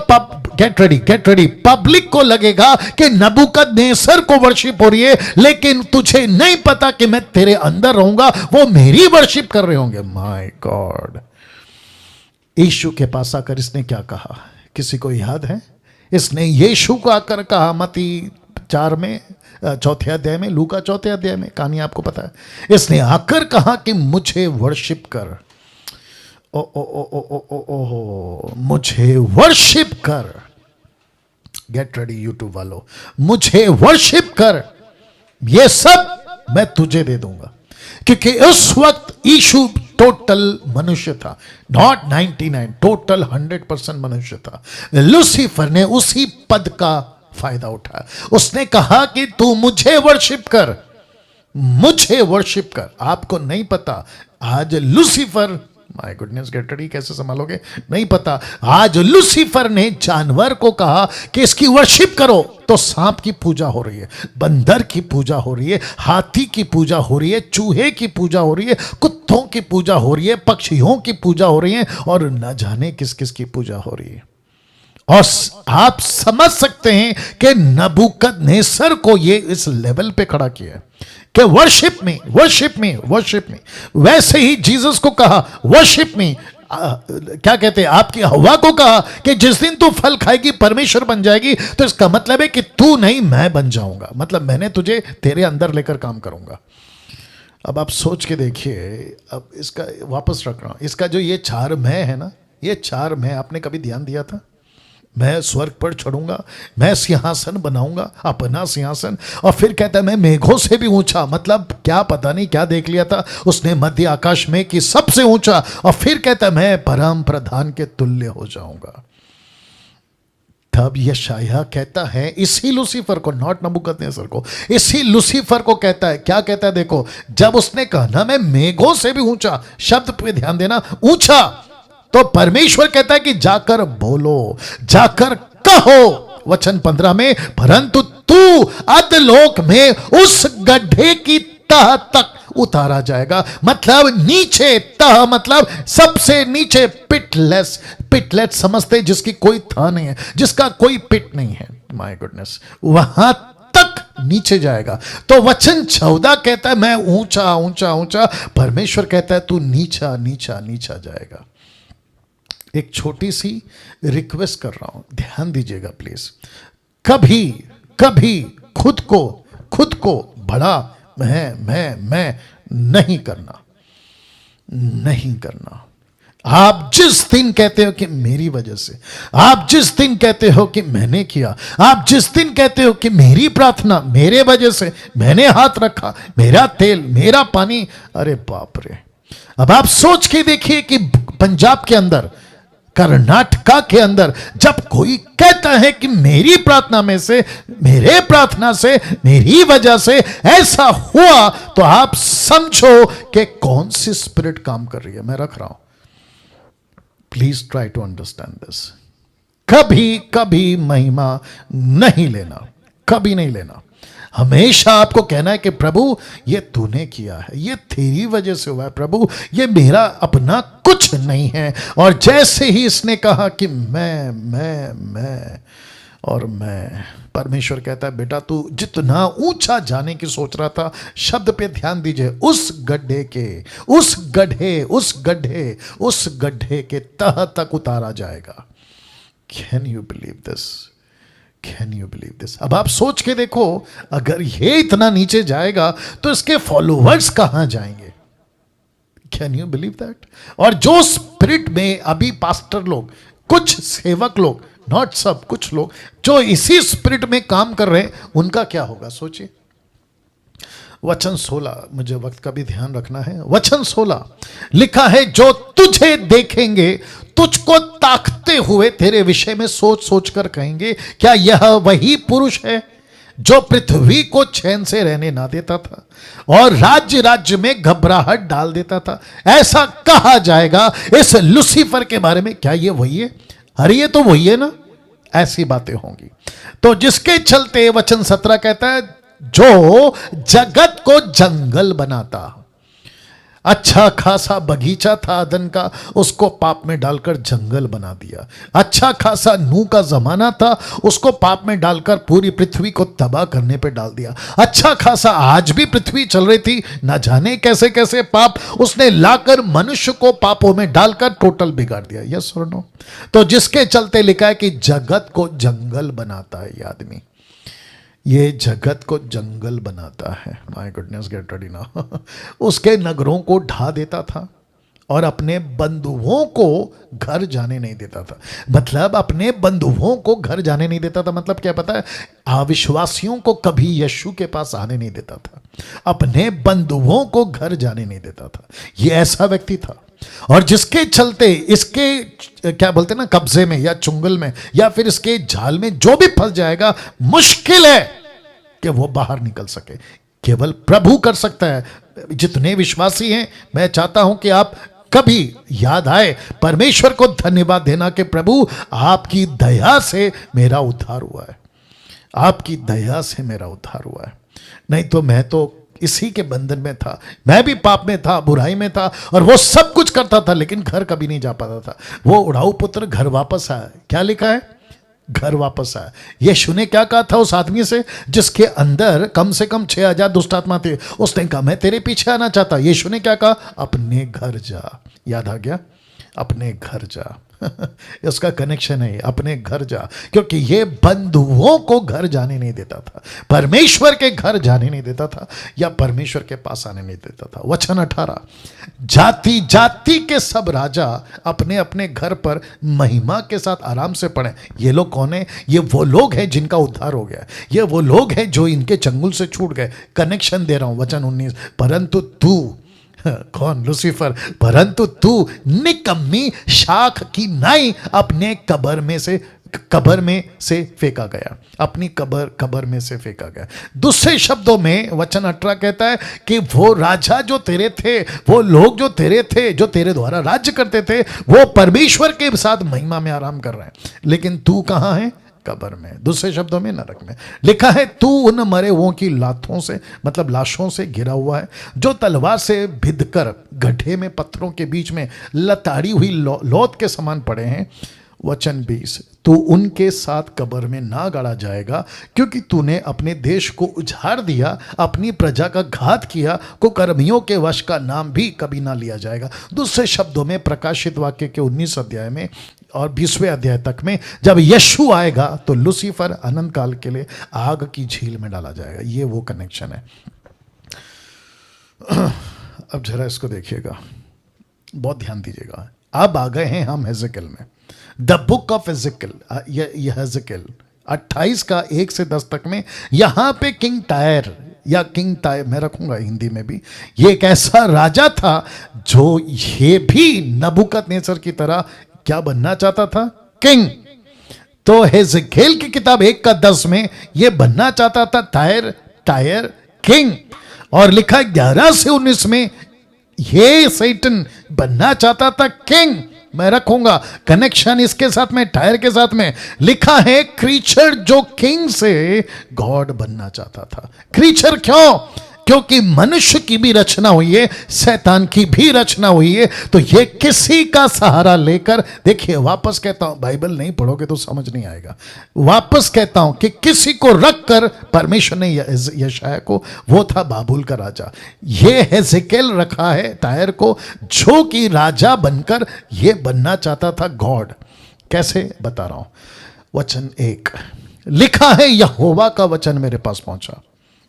गेट रेडी, पब्लिक को लगेगा कि नबूकदनेस्सर को वर्शिप हो रही है, लेकिन तुझे नहीं पता कि मैं तेरे अंदर रहूंगा, वो मेरी वर्शिप कर रहे होंगे। My God. यीशु के पास आकर इसने क्या कहा, किसी को याद है? इसने यीशु को आकर कहा, मत्ती 4 में, 4 अध्याय में, लूका 4 अध्याय में, कहानी आपको पता है। इसने आकर कहा कि मुझे वर्शिप कर, ओ ओ ओ ओ ओ ओ ओ, मुझे वर्शिप कर। गेट रेडी यूट्यूब वालों, मुझे वर्शिप कर, ये सब मैं तुझे दे दूंगा। क्योंकि उस वक्त यीशु टोटल मनुष्य था, नॉट 99, टोटल 100% मनुष्य था। लूसीफर ने उसी पद का फायदा उठाया। उसने कहा कि तू मुझे वर्शिप कर, मुझे वर्शिप कर। आपको नहीं पता आज Lucifer, my goodness, get ready, कैसे संभालोगे नहीं पता। आज लूसीफर ने जानवर को कहा कि इसकी वर्शिप करो, तो सांप की पूजा हो रही है, बंदर की पूजा हो रही है, हाथी की पूजा हो रही है, चूहे की पूजा हो रही है, कुत्तों की पूजा हो रही है, पक्षियों की पूजा हो रही है, और न जाने किस किस की पूजा हो रही है। और आप समझ सकते हैं कि नबूकदनेस्सर को ये इस लेवल पे खड़ा किया है कि वर्शिप में, वर्शिप में, वर्शिप में। वैसे ही जीसस को कहा वर्शिप में, क्या कहते हैं, आपकी हव्वा को कहा कि जिस दिन तू फल खाएगी परमेश्वर बन जाएगी। तो इसका मतलब है कि तू नहीं, मैं बन जाऊंगा, मतलब मैंने तुझे तेरे अंदर लेकर काम करूंगा। अब आप सोच के देखिए, अब इसका वापस रख रहा हूं, इसका जो ये 4 मैं है ना, ये 4 मैं, आपने कभी ध्यान दिया था? मैं स्वर्ग पर चढ़ूंगा, मैं सिंहासन बनाऊंगा, अपना सिंहासन, और फिर कहता है मैं मेघों से भी ऊंचा, मतलब क्या पता नहीं क्या देख लिया था उसने मध्य आकाश में कि सबसे ऊंचा, और फिर कहता है मैं परम प्रधान के तुल्य हो जाऊंगा। तब यशायाह कहता है इसी लूसीफर को, नॉट नबूकदनेस्सर को, इसी लूसीफर को कहता है, क्या कहता है देखो, जब उसने कहा ना मैं मेघों से भी ऊंचा, शब्द पे ध्यान देना, ऊंचा, तो परमेश्वर कहता है कि जाकर बोलो, जाकर कहो, वचन 15 में, परंतु तू अधलोक में उस गड्ढे की तह तक उतारा जाएगा। मतलब नीचे, तह मतलब सबसे नीचे, पिटलेस, पिटलेस समझते जिसकी कोई तह नहीं है, जिसका कोई पिट नहीं है, माय गुडनेस, वहां तक नीचे जाएगा। तो वचन 14 कहता है मैं ऊंचा ऊंचा ऊंचा, परमेश्वर कहता है तू नीचा नीचा नीचा जाएगा। एक छोटी सी रिक्वेस्ट कर रहा हूं, ध्यान दीजिएगा प्लीज। कभी कभी खुद को बड़ा मैं नहीं करना, नहीं करना। आप जिस दिन कहते हो कि मेरी वजह से, आप जिस दिन कहते हो कि मैंने किया, आप जिस दिन कहते हो कि मेरी प्रार्थना, मेरे वजह से, मैंने हाथ रखा, मेरा तेल, मेरा पानी, अरे बाप रे। अब आप सोच के देखिए कि पंजाब के अंदर, कर्नाटका के अंदर जब कोई कहता है कि मेरी प्रार्थना में से, मेरे प्रार्थना से, मेरी वजह से ऐसा हुआ, तो आप समझो कि कौन सी स्पिरिट काम कर रही है। मैं रख रहा हूं, please try to understand this. कभी कभी महिमा नहीं लेना, कभी नहीं लेना। हमेशा आपको कहना है कि प्रभु ये तूने किया है, ये तेरी वजह से हुआ है प्रभु, ये मेरा अपना कुछ नहीं है। और जैसे ही इसने कहा कि मैं और मैं, परमेश्वर कहता है बेटा तू जितना ऊंचा जाने की सोच रहा था, शब्द पे ध्यान दीजिए, उस गड्ढे के, उस गड्ढे के तह तक उतारा जाएगा। Can you believe this? Can you believe this? अब आप सोच के देखो, अगर ये इतना नीचे जाएगा तो इसके फॉलोवर्स कहां जाएंगे? Can you believe that? और जो स्पिरिट में अभी पास्टर लोग, कुछ सेवक लोग, नॉट सब, कुछ लोग जो इसी स्पिरिट में काम कर रहे हैं, उनका क्या होगा सोचिए। वचन 16, मुझे वक्त का भी ध्यान रखना है। वचन 16 लिखा है, जो तुझे देखेंगे तुझको ताकते हुए तेरे विषय में सोच सोच कर कहेंगे, क्या यह वही पुरुष है जो पृथ्वी को चैन से रहने ना देता था और राज्य राज्य में घबराहट डाल देता था? ऐसा कहा जाएगा इस लूसीफर के बारे में, क्या ये वही है? अरे ये तो वही है ना। ऐसी बातें होंगी। तो जिसके चलते वचन 17 कहता है, जो जगत को जंगल बनाता, अच्छा खासा बगीचा था अदन का, उसको पाप में डालकर जंगल बना दिया। अच्छा खासा नूह का जमाना था, उसको पाप में डालकर पूरी पृथ्वी को तबाह करने पे डाल दिया। अच्छा खासा आज भी पृथ्वी चल रही थी, ना जाने कैसे कैसे पाप उसने लाकर मनुष्य को पापों में डालकर टोटल बिगाड़ दिया। यस और नो? तो जिसके चलते लिखा है कि जगत को जंगल बनाता है ये आदमी, ये जगत को जंगल बनाता है। My goodness, get ready now. उसके नगरों को ढा देता था और अपने बंधुओं को घर जाने नहीं देता था। मतलब अपने बंधुओं को घर जाने नहीं देता था, मतलब क्या पता है? अविश्वासियों को कभी यीशु के पास आने नहीं देता था, अपने बंधुओं को घर जाने नहीं देता था। ये ऐसा व्यक्ति था। और जिसके चलते इसके क्या बोलते हैं ना, कब्जे में या चुंगल में या फिर इसके जाल में जो भी फंस जाएगा, मुश्किल है कि वो बाहर निकल सके। केवल प्रभु कर सकता है। जितने विश्वासी हैं, मैं चाहता हूं कि आप कभी याद आए परमेश्वर को धन्यवाद देना कि प्रभु आपकी दया से मेरा उद्धार हुआ है, आपकी दया से मेरा उद्धार हुआ है। नहीं तो मैं तो इसी के बंधन में था, मैं भी पाप में था, बुराई में था, और वो सब कुछ करता था लेकिन घर कभी नहीं जा पाता था। वो उड़ाऊ पुत्र घर वापस आया। क्या लिखा है? घर वापस आया। यीशु ने क्या कहा था उस आदमी से जिसके अंदर कम से कम 6000 दुष्ट आत्मा थे? उसने कहा मैं तेरे पीछे आना चाहता। यीशु ने क्या कहा? अपने घर जा। याद आ गया? अपने घर जा। इसका कनेक्शन है, अपने घर जा, क्योंकि ये बंधुओं को घर जाने नहीं देता था, परमेश्वर के घर जाने नहीं देता था, या परमेश्वर के पास आने नहीं देता था। वचन 18, जाति जाति के सब राजा अपने अपने घर पर महिमा के साथ आराम से पड़े। ये लोग कौन है? ये वो लोग हैं जिनका उद्धार हो गया, ये वो लोग हैं जो इनके चंगुल से छूट गए। कनेक्शन दे रहा हूं, वचन 19, परंतु तू, कौन? लूसीफर, परंतु तू निकम्मी शाख की नाई अपने कब्र में से फेंका गया, अपनी कब्र में से फेंका गया। दूसरे शब्दों में वचन 18 कहता है कि वो राजा जो तेरे थे, वो लोग जो तेरे थे, जो तेरे द्वारा राज्य करते थे, वो परमेश्वर के साथ महिमा में आराम कर रहे हैं, लेकिन तू कहां है? कब्र में। दूसरे शब्दों में नरक में। लिखा है तू उन मरे हुओं की लातों से, मतलब लाशों से घिरा हुआ है, जो तलवार से भिदकर गड्ढे में पत्थरों के बीच में लताड़ी हुई लौत के समान पड़े हैं। वचन 20, तू उनके साथ कब्र में ना गाड़ा जाएगा, क्योंकि तूने अपने देश को उजाड़ दिया, अपनी प्रजा का घात किया, कुकर्मियों के वश का नाम भी कभी ना लिया जाएगा। दूसरे शब्दों में प्रकाशित वाक्य के 19 अध्याय में और 20वें अध्याय तक में जब यीशु आएगा तो लूसीफर अनंत काल के लिए आग की झील में डाला जाएगा। ये वो कनेक्शन है। अब जरा इसको देखिएगा, बहुत ध्यान दीजिएगा। अब आ गए हैं हम हेजेकिएल में, द बुक ऑफ हेजेकिएल 28 का 1 से 10 तक में। यहां पे किंग टायर या किंग टायर मैं रखूंगा हिंदी में भी, ये एक ऐसा राजा था जो ये भी नबूकदनेस्सर की तरह क्या बनना चाहता था, किंग। तो हेजेकिएल की किताब 1 का 10 में ये बनना चाहता था टायर किंग, और लिखा 11 से 19 में ये सैटन बनना चाहता था किंग। मैं रखूंगा कनेक्शन इसके साथ में, टायर के साथ में। लिखा है क्रीचर जो किंग से गॉड बनना चाहता था। क्रीचर क्यों? क्योंकि मनुष्य की भी रचना हुई है, शैतान की भी रचना हुई है, तो ये किसी का सहारा लेकर, देखिए वापस कहता हूं, बाइबल नहीं पढ़ोगे तो समझ नहीं आएगा। वापस कहता हूं कि किसी को रखकर परमेश्वर ने यशायाह को, वो था बाबुल का राजा, ये हेजेकिएल रखा है टायर को, जो कि राजा बनकर ये बनना चाहता था गॉड। कैसे बता रहा हूं। वचन 1 लिखा है, यहोवा का वचन मेरे पास पहुंचा।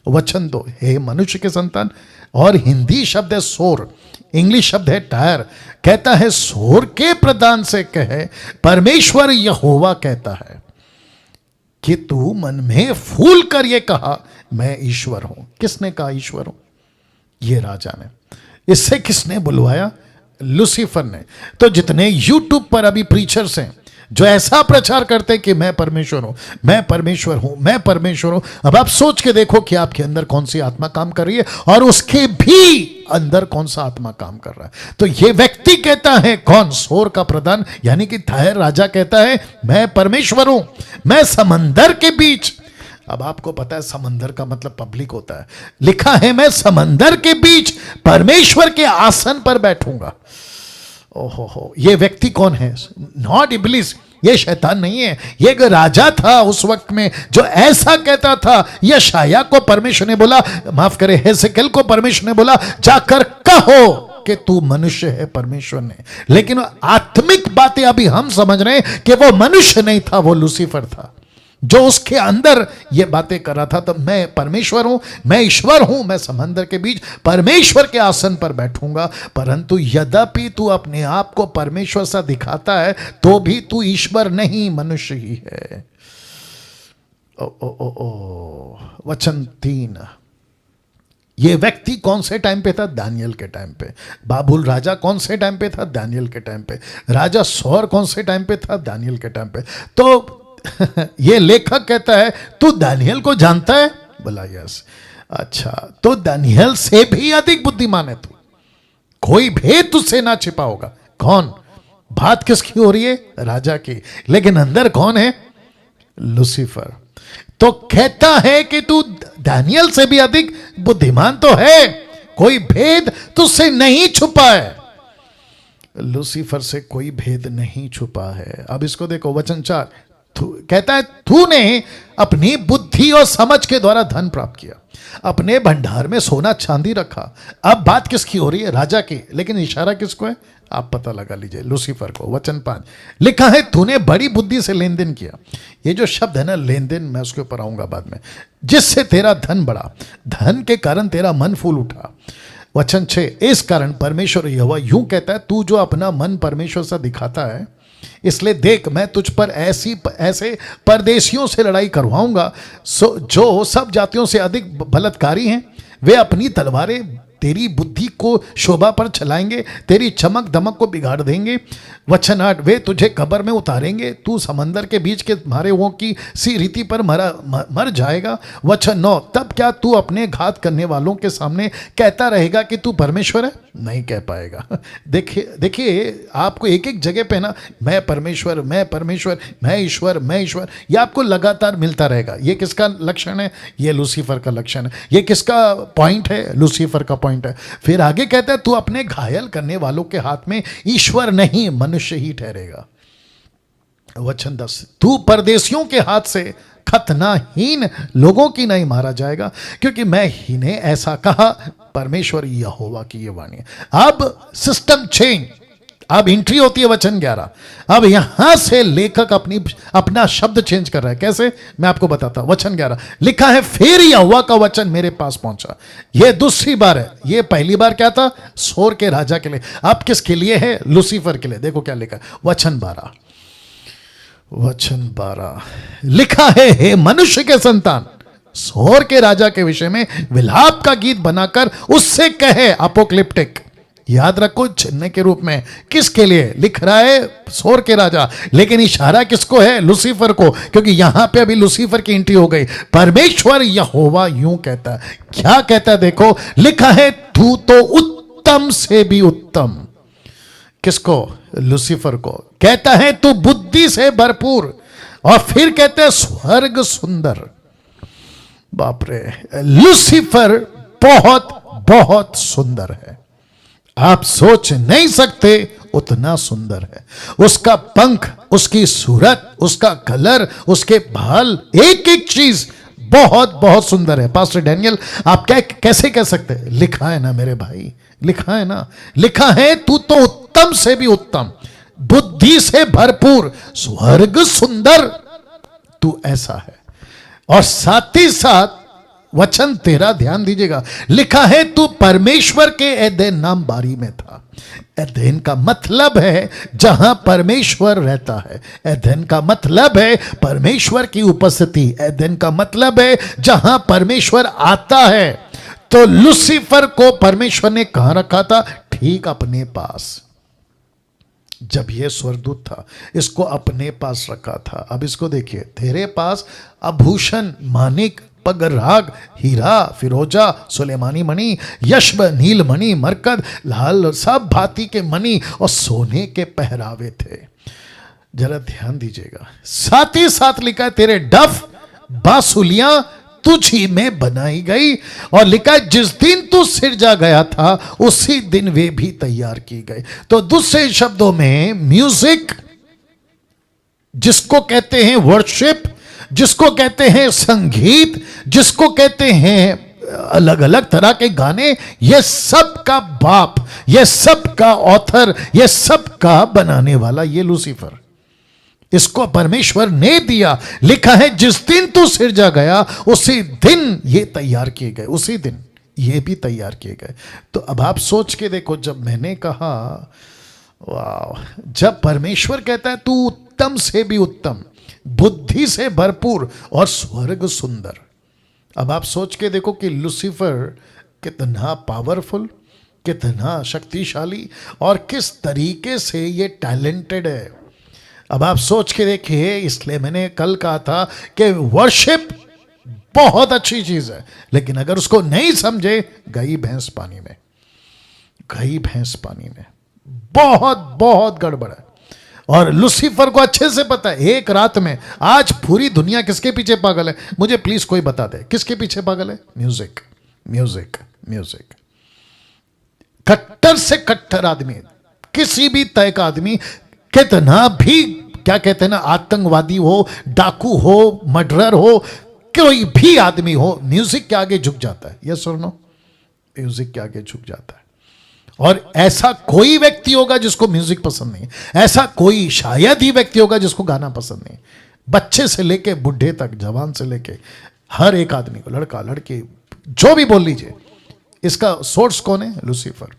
वचन 2, हे मनुष्य के संतान, और हिंदी शब्द है सोर, इंग्लिश शब्द है टायर। कहता है सोर के प्रधान से कहे, परमेश्वर यहोवा कहता है कि तू मन में फूल कर ये कहा मैं ईश्वर हूं। किसने कहा ईश्वर हूं? ये राजा ने। इससे किसने बुलवाया? लूसीफर ने। तो जितने यूट्यूब पर अभी प्रीचर्स हैं जो ऐसा प्रचार करते कि मैं परमेश्वर हूं, मैं परमेश्वर हूं, मैं परमेश्वर हूं, अब आप सोच के देखो कि आपके अंदर कौन सी आत्मा काम कर रही है और उसके भी अंदर कौन सा आत्मा काम कर रहा है। तो ये व्यक्ति कहता है, कौन? सोर का प्रधान यानी कि टायर राजा कहता है मैं परमेश्वर हूं, मैं समंदर के बीच। अब आपको पता है समंदर का मतलब पब्लिक होता है। लिखा है मैं समंदर के बीच परमेश्वर के आसन पर बैठूंगा। ओहो हो, ये व्यक्ति कौन है? नॉट इब्लिस, ये शैतान नहीं है, ये एक राजा था उस वक्त में जो ऐसा कहता था। यशायाह को परमेश्वर ने बोला, माफ करे हेजेकिएल को परमेश्वर ने बोला जाकर कहो कि तू मनुष्य है परमेश्वर ने। लेकिन आत्मिक बातें अभी हम समझ रहे हैं कि वो मनुष्य नहीं था, वो लूसीफर था जो उसके अंदर ये बातें कर रहा था। तो मैं परमेश्वर हूं, मैं ईश्वर हूं, मैं समंदर के बीच परमेश्वर के आसन पर बैठूंगा। परंतु यद्यपि तू अपने आप को परमेश्वर सा दिखाता है तो भी तू ईश्वर नहीं, मनुष्य ही है। ओ ओ ओ ओ वचन 3, ये व्यक्ति कौन से टाइम पे था? दानियल के टाइम पे। बाबुल राजा कौन से टाइम पे था? दानियल के टाइम पे। राजा सौर कौन से टाइम पे था? दानियल के टाइम पे। तो ये लेखक कहता है तू दानियल को जानता है? बोला यस। अच्छा, तो दानियल से भी अधिक बुद्धिमान है तू, कोई भेद तुझसे ना छिपा होगा। कौन? बात किसकी हो रही है? राजा की। लेकिन अंदर कौन है? लूसीफर। तो कहता है कि तू दानियल से भी अधिक बुद्धिमान तो है, कोई भेद तुझसे नहीं छुपा है। लूसीफर से कोई भेद नहीं छुपा है। अब इसको देखो, वचन 4 कहता है तूने अपनी बुद्धि और समझ के द्वारा धन प्राप्त किया, अपने भंडार में सोना चांदी रखा। अब बात किसकी हो रही है? राजा की। लेकिन इशारा किसको है? आप पता लगा लीजिए, लूसीफर को। वचन 5 लिखा है तूने बड़ी बुद्धि से लेन देन किया। ये जो शब्द है ना लेन देन, मैं उसके ऊपर आऊंगा बाद में। जिससे तेरा धन बढ़ा, धन के कारण तेरा मन फूल उठा। वचन 6 इस कारण परमेश्वर यहोवा यूं कहता है, तू जो अपना मन परमेश्वर सा दिखाता है, इसलिए देख मैं तुझ पर ऐसे परदेशियों से लड़ाई करवाऊंगा जो सब जातियों से अधिक बलात्कारी हैं। वे अपनी तलवारें तेरी बुद्धि को शोभा पर चलाएंगे, तेरी चमक दमक को बिगाड़ देंगे। वचन 8 वे तुझे कब्र में उतारेंगे, तू समंदर के बीच के मारे हुओं की सी रीति पर मर जाएगा। वचन 9 तब क्या तू अपने घात करने वालों के सामने कहता रहेगा कि तू परमेश्वर है? नहीं कह पाएगा। देखिए आपको एक एक जगह पे ना मैं परमेश्वर, मैं परमेश्वर, मैं ईश्वर, मैं ईश्वर, ये आपको लगातार मिलता रहेगा। ये किसका लक्षण है? ये लूसीफर का लक्षण है। ये किसका पॉइंट है? लूसीफर का पॉइंट है। फिर आगे कहता है तू अपने घायल करने वालों के हाथ में ईश्वर नहीं मनुष्य ही ठहरेगा। वचन 10 तू परदेशियों के हाथ से खतनाहीन लोगों की नहीं मारा जाएगा, क्योंकि मैं ही ने ऐसा कहा। परमेश्वर यहोवा की ये वाणी है। अब सिस्टम चेंज, अब एंट्री होती है वचन 11। अब यहां से लेखक अपना शब्द चेंज कर रहा है। कैसे, मैं आपको बताता हूं। वचन 11 लिखा है, फिर यहोवा का वचन मेरे पास पहुंचा। यह दूसरी बार है। यह पहली बार क्या था? सोर के राजा के लिए। अब किसके लिए है? लूसीफर के लिए। देखो क्या लिखा है, वचन 12 लिखा है, हे मनुष्य के संतान, सोर के राजा के विषय में विलाप का गीत बनाकर उससे कहे। अपोक्लिप्टिक, याद रखो, चिन्ह के रूप में। किसके लिए लिख रहा है? सोर के राजा, लेकिन इशारा किसको है? लूसीफर को, क्योंकि यहां पे अभी लूसीफर की एंट्री हो गई। परमेश्वर यहोवा यूं कहता है। क्या कहता है? देखो, लिखा है, तू तो उत्तम से भी उत्तम। किसको? लूसीफर को। कहता है, तू बुद्धि से भरपूर, और फिर कहते हैं स्वर्ग सुंदर। बाप रे, लूसीफर बहुत बहुत सुंदर है। आप सोच नहीं सकते उतना सुंदर है। उसका पंख, उसकी सूरत, उसका कलर, उसके बाल, एक एक चीज बहुत बहुत सुंदर है। पास्टर डैनियल, आप कैसे कह सकते हैं? लिखा है ना मेरे भाई, लिखा है ना, लिखा है, तू तो उत्तम से भी उत्तम, बुद्धि से भरपूर, स्वर्ग सुंदर, तू ऐसा है। और साथ ही साथ वचन 13 ध्यान दीजिएगा, लिखा है, तू परमेश्वर के एदेन नाम बारी में था। एदेन का मतलब है जहां परमेश्वर रहता है। एदेन का मतलब है परमेश्वर की उपस्थिति। एदेन का मतलब है जहां परमेश्वर आता है। तो लूसीफर को परमेश्वर ने कहां रखा था? ठीक अपने पास। जब यह स्वर्गदूत था, इसको अपने पास रखा था। अब इसको देखिए, तेरे पास आभूषण, मानिक, पगराग, हीरा, फिरोजा, सुलेमानी मणि, यशब, नील मणि, मरकद, लाल, सब भांति के मणि और सोने के पहरावे थे। जरा ध्यान दीजिएगा। साथ ही साथ लिखा है, तेरे डफ, बांसुलियां तुझ ही में बनाई गई। और लिखा है, जिस दिन तू सिरजा गया था उसी दिन वे भी तैयार की गई। तो दूसरे शब्दों में, म्यूजिक जिसको कहते हैं वर्शिप, जिसको कहते हैं संगीत, जिसको कहते हैं अलग अलग तरह के गाने, ये सब का बाप, ये सब का ऑथर, ये सब का बनाने वाला ये लूसीफर। इसको परमेश्वर ने दिया। लिखा है, जिस दिन तू सिरजा गया उसी दिन ये तैयार किए गए, उसी दिन ये भी तैयार किए गए। तो अब आप सोच के देखो, जब मैंने कहा वाह, जब परमेश्वर कहता है तू उत्तम से भी उत्तम, बुद्धि से भरपूर और स्वर्ग सुंदर, अब आप सोच के देखो कि लूसीफर कितना पावरफुल, कितना शक्तिशाली और किस तरीके से ये टैलेंटेड है। अब आप सोच के देखिए, इसलिए मैंने कल कहा था कि वर्शिप बहुत अच्छी चीज है, लेकिन अगर उसको नहीं समझे, गई भैंस पानी में, गई भैंस पानी में। बहुत बहुत गड़बड़ है। और लूसीफर को अच्छे से पता है, एक रात में आज पूरी दुनिया किसके पीछे पागल है? मुझे प्लीज कोई बता दे, किसके पीछे पागल है? Music, music, music. कट्टर से कट्टर आदमी, किसी भी तय का आदमी, कितना भी क्या कहते हैं ना, आतंकवादी हो, डाकू हो, मर्डरर हो, कोई भी आदमी हो, म्यूजिक के आगे झुक जाता है। यस और नो? म्यूजिक के आगे झुक जाता है। और ऐसा कोई व्यक्ति होगा जिसको म्यूजिक पसंद नहीं, ऐसा कोई शायद ही व्यक्ति होगा जिसको गाना पसंद नहीं। बच्चे से लेके बुढ़े तक, जवान से लेके हर एक आदमी को, लड़का लड़की जो भी बोल लीजिए, इसका सोर्स कौन है? लूसीफर।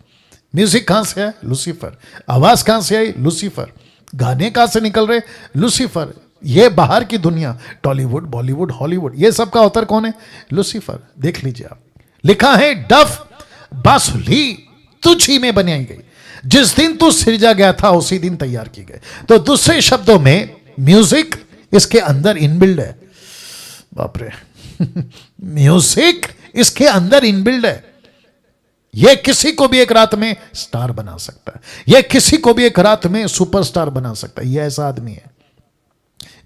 म्यूजिक कहां से है? लूसीफर। आवाज कहां से आई? लूसीफर। गाने कहां से निकल रहे? लूसीफर। ये बाहर की दुनिया, टॉलीवुड, बॉलीवुड, हॉलीवुड, ये सब का ऑथर कौन है? लूसीफर। देख लीजिए आप, लिखा है, डफ, बांसुरी तुझ ही में बनाई गई, जिस दिन तू सिरजा गया था उसी दिन तैयार की गई। तो दूसरे शब्दों में, म्यूजिक इसके अंदर इनबिल्ड है। बाप रे म्यूजिक इसके अंदर इनबिल्ड है। यह किसी को भी एक रात में स्टार बना सकता है, यह किसी को भी एक रात में सुपरस्टार बना सकता है। यह ऐसा आदमी है।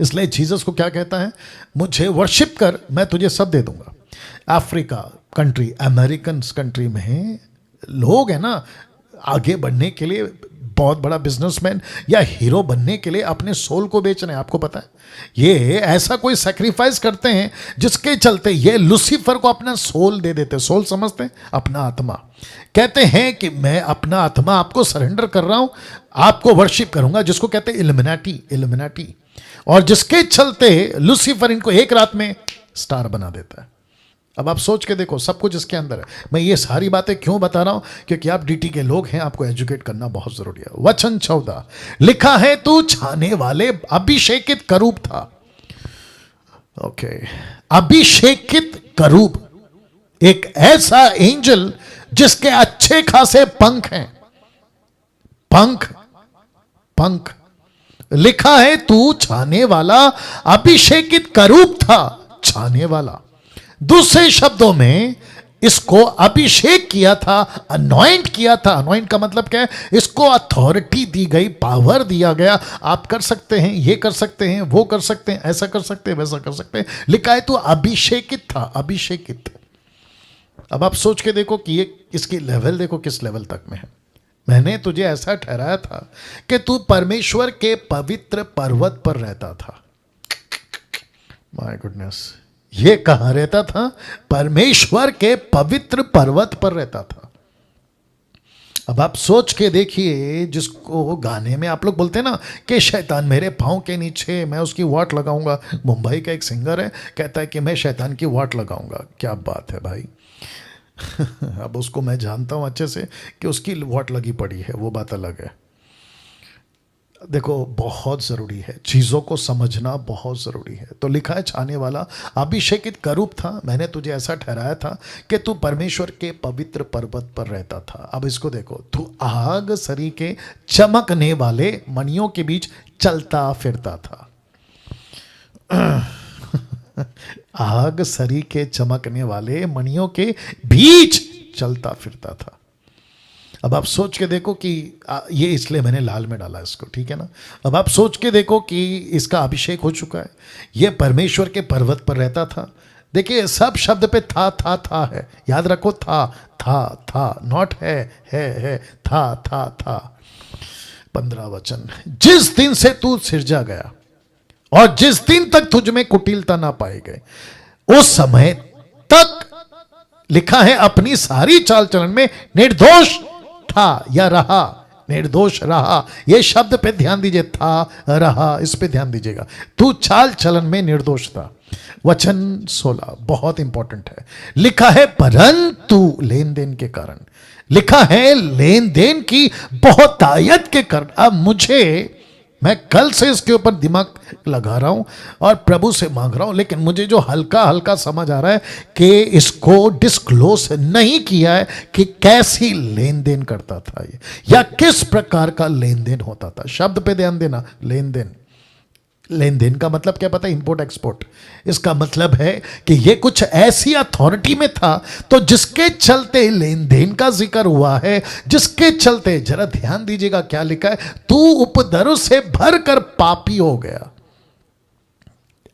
इसलिए जीसस को क्या कहता है? मुझे वर्शिप कर, मैं तुझे सब दे दूंगा। अफ्रीका कंट्री, अमेरिकन कंट्री में लोग है ना, आगे बढ़ने के लिए बहुत बड़ा बिजनेसमैन या हीरो बनने के लिए अपने सोल को बेच रहे हैं, आपको पता है? ये ऐसा कोई सैक्रिफाइस करते हैं जिसके चलते ये लूसीफर को अपना सोल दे देते। सोल समझते हैं? अपना आत्मा। कहते हैं कि मैं अपना आत्मा आपको सरेंडर कर रहा हूं, आपको वर्शिप करूंगा, जिसको कहते हैं इल्यूमिनाटी। इल्यूमिनाटी। और जिसके चलते लूसीफर इनको एक रात में स्टार बना देता है। अब आप सोच के देखो, सब कुछ इसके अंदर है। मैं ये सारी बातें क्यों बता रहा हूं? क्योंकि आप डीटी के लोग हैं, आपको एजुकेट करना बहुत जरूरी है। वचन 14 लिखा है, तू छाने वाले अभिषेकित करूब था। ओके, अभिषेकित करूब, एक ऐसा एंजल जिसके अच्छे खासे पंख हैं। पंख, पंख। लिखा है, तू छाने वाला अभिषेकित करूब था। छाने वाला, दूसरे शब्दों में इसको अभिषेक किया था, अनॉइंट किया था। अनॉइंट का मतलब क्या है? इसको अथॉरिटी दी गई, पावर दिया गया। आप कर सकते हैं, ये कर सकते हैं, वो कर सकते हैं, ऐसा कर सकते हैं, वैसा कर सकते हैं। लिखा है तो अभिषेकित था, अभिषेकित। अब आप सोच के देखो कि ये इसकी लेवल देखो किस लेवल तक में है। मैंने तुझे ऐसा ठहराया था कि तू परमेश्वर के पवित्र पर्वत पर रहता था। माय गुडनेस, ये कहां रहता था? परमेश्वर के पवित्र पर्वत पर रहता था। अब आप सोच के देखिए, जिसको गाने में आप लोग बोलते हैं ना कि शैतान मेरे पाँव के नीचे, मैं उसकी वाट लगाऊंगा। मुंबई का एक सिंगर है, कहता है कि मैं शैतान की वाट लगाऊंगा। क्या बात है भाई। अब उसको मैं जानता हूं अच्छे से कि उसकी वाट लगी पड़ी है, वो बात अलग है। देखो, बहुत ज़रूरी है, चीज़ों को समझना बहुत ज़रूरी है। तो लिखा है, छाने वाला अभिषेकित करूब था, मैंने तुझे ऐसा ठहराया था कि तू परमेश्वर के पवित्र पर्वत पर रहता था। अब इसको देखो, तू आग सरी के चमकने वाले मणियों के बीच चलता फिरता था। आग सरी के चमकने वाले मणियों के बीच चलता फिरता था। अब आप सोच के देखो कि ये इसलिए मैंने लाल में डाला इसको, ठीक है ना? अब आप सोच के देखो कि इसका अभिषेक हो चुका है, ये परमेश्वर के पर्वत पर रहता था। देखिए, सब शब्द पे था है, याद रखो। था, नॉट है, था। 15 वचन, जिस दिन से तू सिरजा गया और जिस दिन तक तुझ में कुटिलता ना पाए गए, उस समय तक लिखा है अपनी सारी चाल चलन में निर्दोष था या रहा। निर्दोष रहा, यह शब्द पे ध्यान दीजिए। था, रहा, इस पे ध्यान दीजिएगा। तू चाल चलन में निर्दोष था। वचन 16 बहुत इंपॉर्टेंट है। लिखा है, परंतु लेन देन के कारण, लिखा है लेन देन की बहुतायत के कारण। अब मैं कल से इसके ऊपर दिमाग लगा रहा हूं और प्रभु से मांग रहा हूं, लेकिन मुझे जो हल्का हल्का समझ आ रहा है कि इसको डिस्क्लोज नहीं किया है कि कैसी लेन देन करता था ये, या किस प्रकार का लेन देन होता था। शब्द पे ध्यान देना, लेन देन। लेन देन का मतलब क्या पता है? Import export. इसका मतलब है कि ये कुछ ऐसी अथॉरिटी में था, तो जिसके चलते लेन देन का जिक्र हुआ है, जिसके चलते, जरा ध्यान दीजिएगा क्या लिखा है, तू उपद्रव से भरकर पापी हो गया।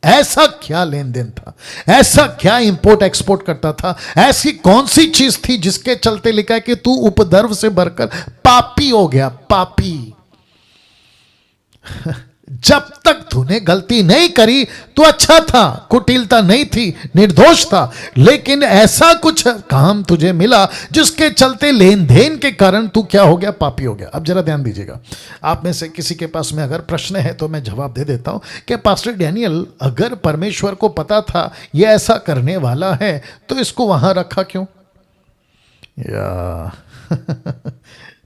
ऐसा क्या लेन देन था? ऐसा क्या इंपोर्ट एक्सपोर्ट करता था? ऐसी कौन सी चीज थी जिसके चलते लिखा है कि तू उपद्रव से भरकर पापी हो गया? पापी। जब तक तूने गलती नहीं करी तो अच्छा था, कुटिलता नहीं थी, निर्दोष था। लेकिन ऐसा कुछ काम तुझे मिला जिसके चलते लेन देन के कारण तू क्या हो गया? पापी हो गया। अब जरा ध्यान दीजिएगा, आप में से किसी के पास में अगर प्रश्न है तो मैं जवाब दे देता हूं कि पास्टर डैनियल, अगर परमेश्वर को पता था ये ऐसा करने वाला है तो इसको वहां रखा क्यों? या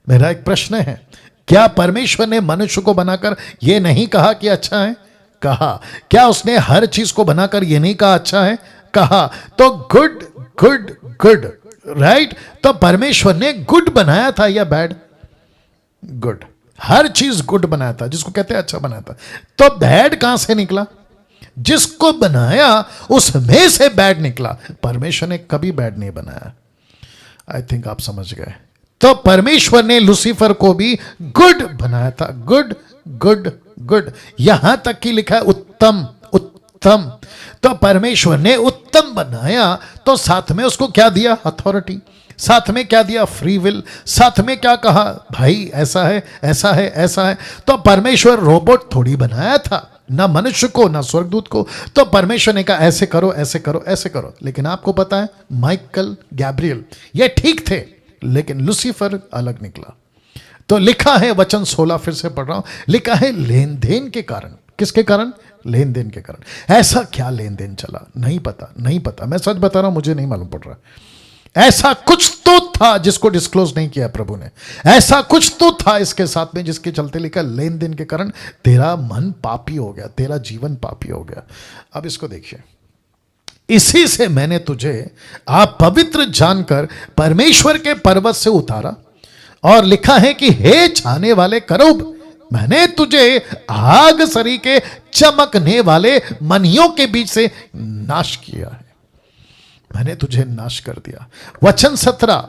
मेरा एक प्रश्न है, क्या परमेश्वर ने मनुष्य को बनाकर यह नहीं कहा कि अच्छा है? कहा। क्या उसने हर चीज को बनाकर यह नहीं कहा अच्छा है? कहा। तो गुड गुड गुड, राइट? तो परमेश्वर ने गुड बनाया था या बैड? गुड। हर चीज गुड बनाया था, जिसको कहते हैं अच्छा बनाया था। तो बैड कहां से निकला? जिसको बनाया उसमें से बैड निकला। परमेश्वर ने कभी बैड नहीं बनाया। आई थिंक आप समझ गए। तो परमेश्वर ने लूसीफर को भी गुड बनाया था। गुड गुड गुड, यहां तक कि लिखा है उत्तम उत्तम। तो परमेश्वर ने उत्तम बनाया तो साथ में उसको क्या दिया? अथॉरिटी। साथ में क्या दिया? Free will. साथ में क्या कहा? भाई ऐसा है, ऐसा है, ऐसा है। तो परमेश्वर रोबोट थोड़ी बनाया था, ना मनुष्य को ना स्वर्गदूत को। तो परमेश्वर ने कहा ऐसे करो, ऐसे करो, ऐसे करो। लेकिन आपको पता है, माइकल, गैब्रियल ये ठीक थे, लेकिन लूसीफर अलग निकला। तो लिखा है वचन 16, फिर से पढ़ रहा हूं, लिखा है लेन देन के कारण। किसके कारण? लेन देन के कारण। ऐसा क्या लेन देन चला? नहीं पता, नहीं पता। मैं सच बता रहा हूं, मुझे नहीं मालूम पड़ रहा। ऐसा कुछ तो था जिसको डिस्क्लोज नहीं किया प्रभु ने। ऐसा कुछ तो था इसके साथ में जिसके चलते लिखा लेन देन के कारण तेरा मन पापी हो गया, तेरा जीवन पापी हो गया। अब इसको देखिए, इसी से मैंने तुझे आप पवित्र जानकर परमेश्वर के पर्वत से उतारा, और लिखा है कि हे छाने वाले करूब, मैंने तुझे आग सरी के चमकने वाले मनियों के बीच से नाश किया है। मैंने तुझे नाश कर दिया। वचन 17,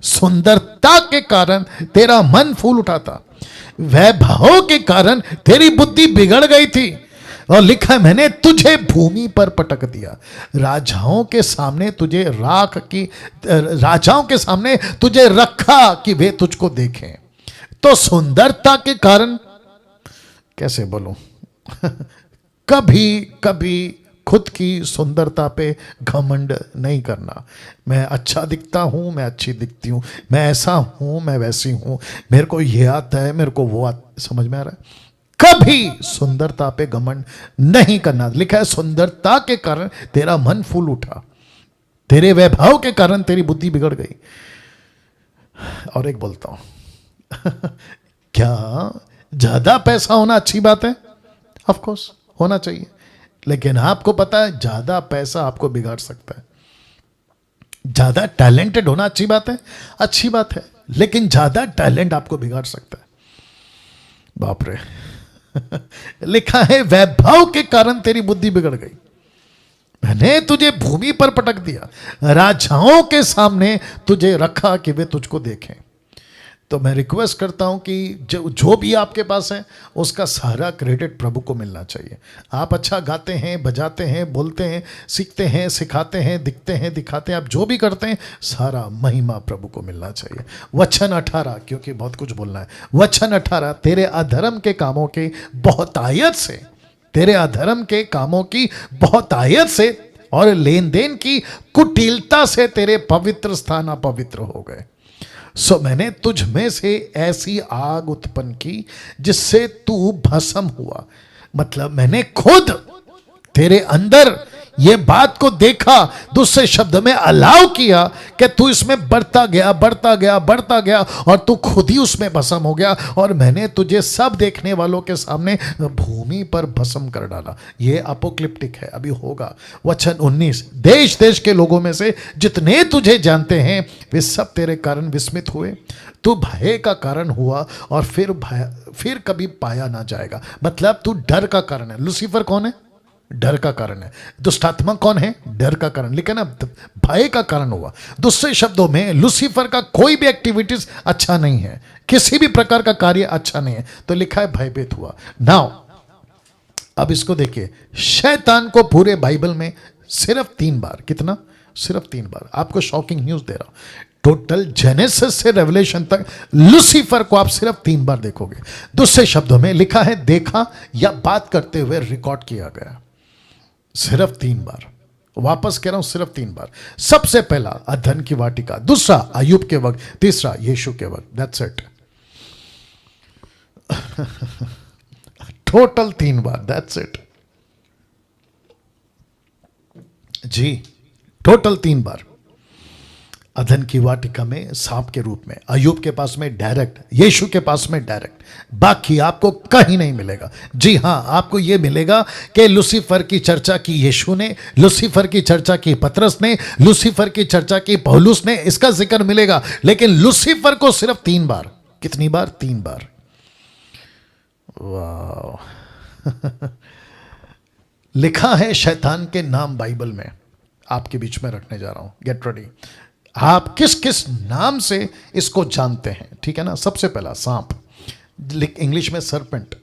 सुंदरता के कारण तेरा मन फूल उठा था, वैभव के कारण तेरी बुद्धि बिगड़ गई थी। और लिखा है मैंने तुझे भूमि पर पटक दिया, राजाओं के सामने तुझे राख की, राजाओं के सामने तुझे रखा कि वे तुझको देखें। तो सुंदरता के कारण, कैसे बोलूं, कभी कभी खुद की सुंदरता पे घमंड नहीं करना। मैं अच्छा दिखता हूं, मैं अच्छी दिखती हूं, मैं ऐसा हूं, मैं वैसी हूं, मेरे को ये आता है, मेरे को वो आता, समझ में आ रहा है? कभी सुंदरता पे घमंड नहीं करना। लिखा है सुंदरता के कारण तेरा मन फूल उठा, तेरे वैभव के कारण तेरी बुद्धि बिगड़ गई। और एक बोलता हूं क्या ज्यादा पैसा होना अच्छी बात है? ऑफ कोर्स होना चाहिए, लेकिन आपको पता है ज्यादा पैसा आपको बिगाड़ सकता है। ज्यादा टैलेंटेड होना अच्छी बात है, अच्छी बात है, लेकिन ज्यादा टैलेंट आपको बिगाड़ सकता है। बाप रे लिखा है वैभव के कारण तेरी बुद्धि बिगड़ गई, मैंने तुझे भूमि पर पटक दिया, राजाओं के सामने तुझे रखा कि वे तुझको देखें। तो मैं रिक्वेस्ट करता हूं कि जो भी आपके पास है उसका सारा क्रेडिट प्रभु को मिलना चाहिए। आप अच्छा गाते हैं, बजाते हैं, बोलते हैं, सीखते हैं, सिखाते हैं, दिखते हैं, दिखाते हैं, आप जो भी करते हैं सारा महिमा प्रभु को मिलना चाहिए। वचन 18, क्योंकि बहुत कुछ बोलना है। वचन 18, तेरे अधर्म के कामों के बहुतायत से, तेरे अधर्म के कामों की बहुतायत से और लेन देन की कुटिलता से तेरे पवित्र स्थान अपवित्र हो गए। सो मैंने तुझ में से ऐसी आग उत्पन्न की जिससे तू भस्म हुआ। मतलब मैंने खुद तेरे अंदर ये बात को देखा, दूसरे शब्द में अलाउ किया कि तू इसमें बढ़ता गया, बढ़ता गया, बढ़ता गया, और तू खुद ही उसमें भस्म हो गया। और मैंने तुझे सब देखने वालों के सामने भूमि पर भस्म कर डाला। ये अपोक्लिप्टिक है, अभी होगा। वचन 19, देश देश के लोगों में से जितने तुझे जानते हैं वे सब तेरे कारण विस्मित हुए। तू भय का कारण हुआ और फिर कभी पाया ना जाएगा। मतलब तू डर का कारण है। लूसीफर कौन है? डर का कारण है। दुष्टात्मा कौन है? डर का कारण। लिखा ना, भय का कारण हुआ। दूसरे शब्दों में लूसीफर का कोई भी एक्टिविटीज अच्छा नहीं है, किसी भी प्रकार का कार्य अच्छा नहीं है, तो लिखा है भयभीत हुआ। नाउ अब इसको देखिए, शैतान को पूरे बाइबल में सिर्फ 3 बार, कितना? सिर्फ 3 बार। आपको शॉकिंग न्यूज दे रहा हूं, टोटल जेनेसिस से रेवलेशन तक लूसीफर को आप सिर्फ 3 बार देखोगे। दूसरे शब्दों में लिखा है देखा या बात करते हुए रिकॉर्ड किया गया, सिर्फ 3 बार। वापस कह रहा हूं, सिर्फ 3 बार। सबसे पहला अधन की वाटिका, दूसरा अय्यूब के वक्त, तीसरा यीशु के वक्त। That's it. टोटल 3 बार, दैट्स इट जी, टोटल 3 बार। अधन की वाटिका में सांप के रूप में, अय्यूब के पास में डायरेक्ट, यीशु के पास में डायरेक्ट, बाकी आपको कहीं नहीं मिलेगा। जी हां, आपको यह मिलेगा कि लूसीफर की चर्चा की यीशु ने, लूसीफर की चर्चा की पतरस ने, लूसीफर की चर्चा की पौलुस ने, इसका जिक्र मिलेगा। लेकिन लूसीफर को सिर्फ 3 बार। कितनी बार? 3 बार। वाह लिखा है शैतान के नाम बाइबल में, आपके बीच में रखने जा रहा हूं, गेट रेडी। आप किस किस नाम से इसको जानते हैं, ठीक है ना? सबसे पहला सांप, इंग्लिश में सरपेंट।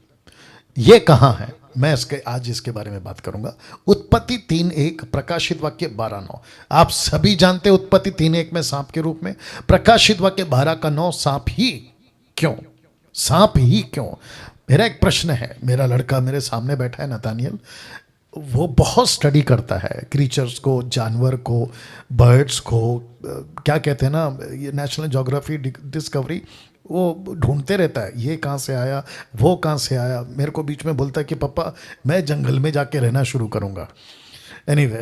ये कहां है? मैं आज इसके बारे में बात करूंगा। उत्पत्ति 3:1, प्रकाशित वाक्य 12:9। आप सभी जानते उत्पत्ति 3:1 में सांप के रूप में, प्रकाशित वाक्य 12:9 सांप ही क्यों? सांप ही क्यों? मेरा एक प्रश्न है। मेरा लड़का मेरे सामने बैठा है, नतानियल, वो बहुत स्टडी करता है क्रीचर्स को, जानवर को, बर्ड्स को, क्या कहते हैं ना, ये नेशनल ज्योग्राफी, डिस्कवरी, वो ढूंढते रहता है, ये कहाँ से आया, वो कहाँ से आया। मेरे को बीच में बोलता है कि पापा मैं जंगल में जाके रहना शुरू करूँगा। एनीवे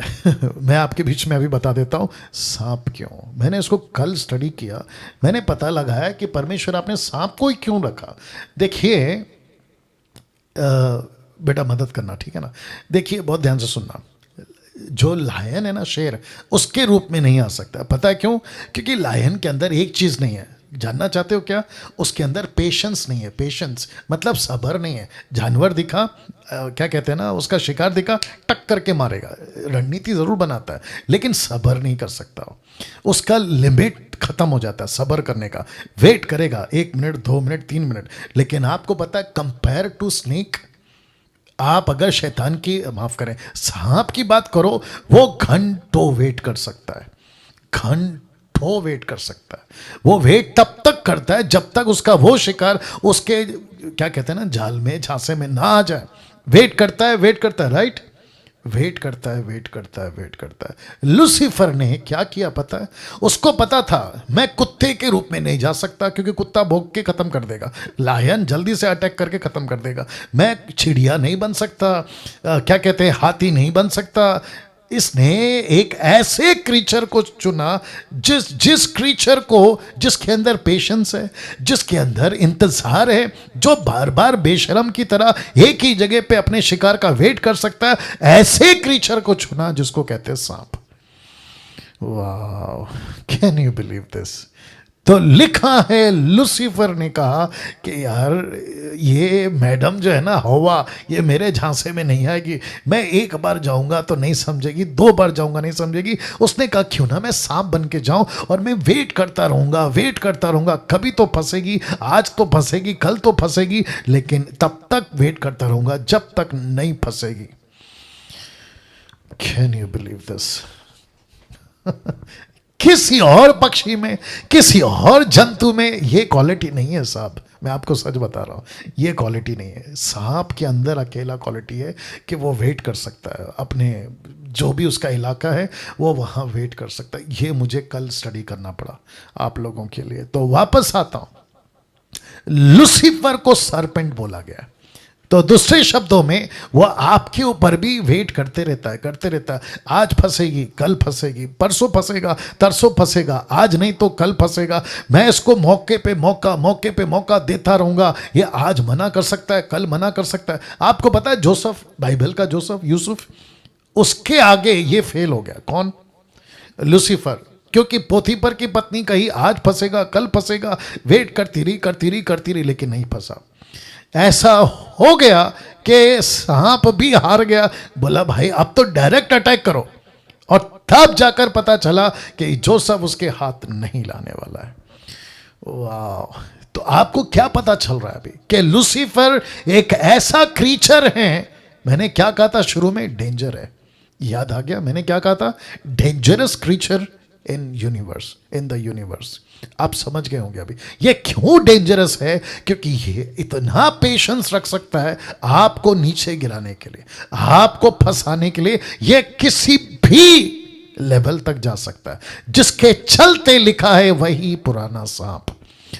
मैं आपके बीच में अभी बता देता हूँ सांप क्यों। मैंने इसको कल स्टडी किया, मैंने पता लगाया कि परमेश्वर आपने सांप को ही क्यों रखा। देखिए बेटा मदद करना, ठीक है ना। देखिए बहुत ध्यान से सुनना। जो लायन है ना, शेर, उसके रूप में नहीं आ सकता। पता है क्यों? क्योंकि लायन के अंदर एक चीज़ नहीं है। जानना चाहते हो क्या? उसके अंदर पेशेंस नहीं है। पेशेंस मतलब सब्र नहीं है। जानवर दिखा, क्या कहते हैं ना, उसका शिकार दिखा, टक करके मारेगा, रणनीति ज़रूर बनाता है, लेकिन सब्र नहीं कर सकता। उसका लिमिट खत्म हो जाता है सब्र करने का। वेट करेगा 1 मिनट, 2 मिनट, 3 मिनट। लेकिन आपको पता है कंपेयर टू स्नेक, आप अगर शैतान की, माफ करें, सांप की बात करो, वो घंटों वेट कर सकता है, घंटों वेट कर सकता है। वो वेट तब तक करता है जब तक उसका वो शिकार उसके, क्या कहते हैं ना, जाल में, झांसे में ना आ जाए। वेट करता है, वेट करता है, राइट, वेट करता है, वेट करता है, वेट करता है। लूसीफर ने क्या किया पता है? उसको पता था मैं कुत्ते के रूप में नहीं जा सकता, क्योंकि कुत्ता भौंक के खत्म कर देगा, लायन जल्दी से अटैक करके खत्म कर देगा। मैं चिड़िया नहीं बन सकता, क्या कहते हैं, हाथी नहीं बन सकता। इसने एक ऐसे क्रीचर को चुना जिस क्रीचर को, जिसके अंदर पेशेंस है, जिसके अंदर इंतजार है, जो बार बार बेशरम की तरह एक ही जगह पे अपने शिकार का वेट कर सकता है। ऐसे क्रीचर को चुना जिसको कहते हैं सांप। वाह, कैन यू बिलीव दिस? तो लिखा है लूसीफर ने कहा कि यार ये मैडम जो है ना, हवा, ये मेरे झांसे में नहीं आएगी। मैं 1 बार जाऊंगा तो नहीं समझेगी, 2 बार जाऊंगा नहीं समझेगी। उसने कहा क्यों ना मैं सांप बन के जाऊं और मैं वेट करता रहूंगा, वेट करता रहूंगा, कभी तो फंसेगी, आज तो फंसेगी, कल तो फंसेगी, लेकिन तब तक वेट करता रहूंगा जब तक नहीं फंसेगी। Can you believe this? किसी और पक्षी में, किसी और जंतु में ये क्वालिटी नहीं है साहब। मैं आपको सच बता रहा हूँ, ये क्वालिटी नहीं है। सांप के अंदर अकेला क्वालिटी है कि वो वेट कर सकता है, अपने जो भी उसका इलाका है वो वहाँ वेट कर सकता है। ये मुझे कल स्टडी करना पड़ा आप लोगों के लिए। तो वापस आता हूँ, लूसीफर को सरपेंट बोला गया। तो दूसरे शब्दों में वो आपके ऊपर भी वेट करते रहता है, करते रहता है। आज फंसेगी, कल फंसेगी, परसों फंसेगा, तरसों फंसेगा, आज नहीं तो कल फंसेगा। मैं इसको मौके पे मौका, मौके पे मौका देता रहूंगा। ये आज मना कर सकता है, कल मना कर सकता है। आपको पता है जोसेफ, बाइबल का जोसेफ, यूसुफ, उसके आगे ये फेल हो गया। कौन? लूसीफर। क्योंकि पोतीफर की पत्नी कही आज फंसेगा, कल फंसेगा, वेट करती रही, करती रही, करती रही, लेकिन नहीं फंसा। ऐसा हो गया कि सांप भी हार गया। बोला भाई अब तो डायरेक्ट अटैक करो। और तब जाकर पता चला कि जोसेफ उसके हाथ नहीं लाने वाला है। वाह! तो आपको क्या पता चल रहा है अभी कि लूसीफर एक ऐसा क्रीचर है। मैंने क्या कहा था शुरू में? डेंजर है। याद आ गया मैंने क्या कहा था? Dangerous creature in universe, in the universe. आप समझ गए होंगे अभी ये क्यों डेंजरस है। क्योंकि ये इतना पेशेंस रख सकता है आपको नीचे गिराने के लिए, आपको फंसाने के लिए। ये किसी भी लेवल तक जा सकता है। जिसके चलते लिखा है वही पुराना सांप,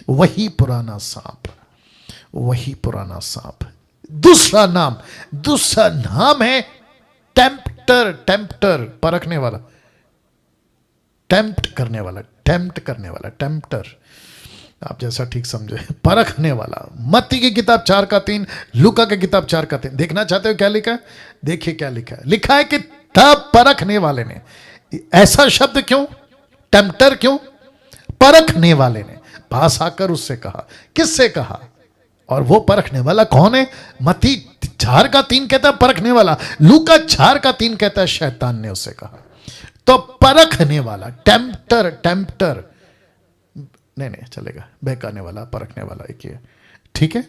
वही पुराना सांप, वही पुराना सांप। दूसरा नाम है टेम्प्टर। टेम्प्टर, परखने वाला, टेम्प्ट करने वाला, टेम्प्ट करने वाला, टेम्प्टर। आप जैसा ठीक समझे, परखने वाला। मत्ती की किताब 4:3, लूका की किताब 4:3। देखना चाहते हो क्या लिखा है? देखिए क्या लिखा है। लिखा है कि तब परखने वाले ने, ऐसा शब्द क्यों? टेम्प्टर क्यों? परखने वाले ने पास आकर उससे कहा। किससे कहा? और वो परखने वाला कौन है? मत्ती 4:3 कहता है परखने वाला, लूका 4:3 कहता है शैतान ने उससे कहा। तो परखने वाला, टेम्प्टर, टेम्प्टर नहीं चलेगा, बहकाने वाला, परखने वाला एक ही है। ठीक है,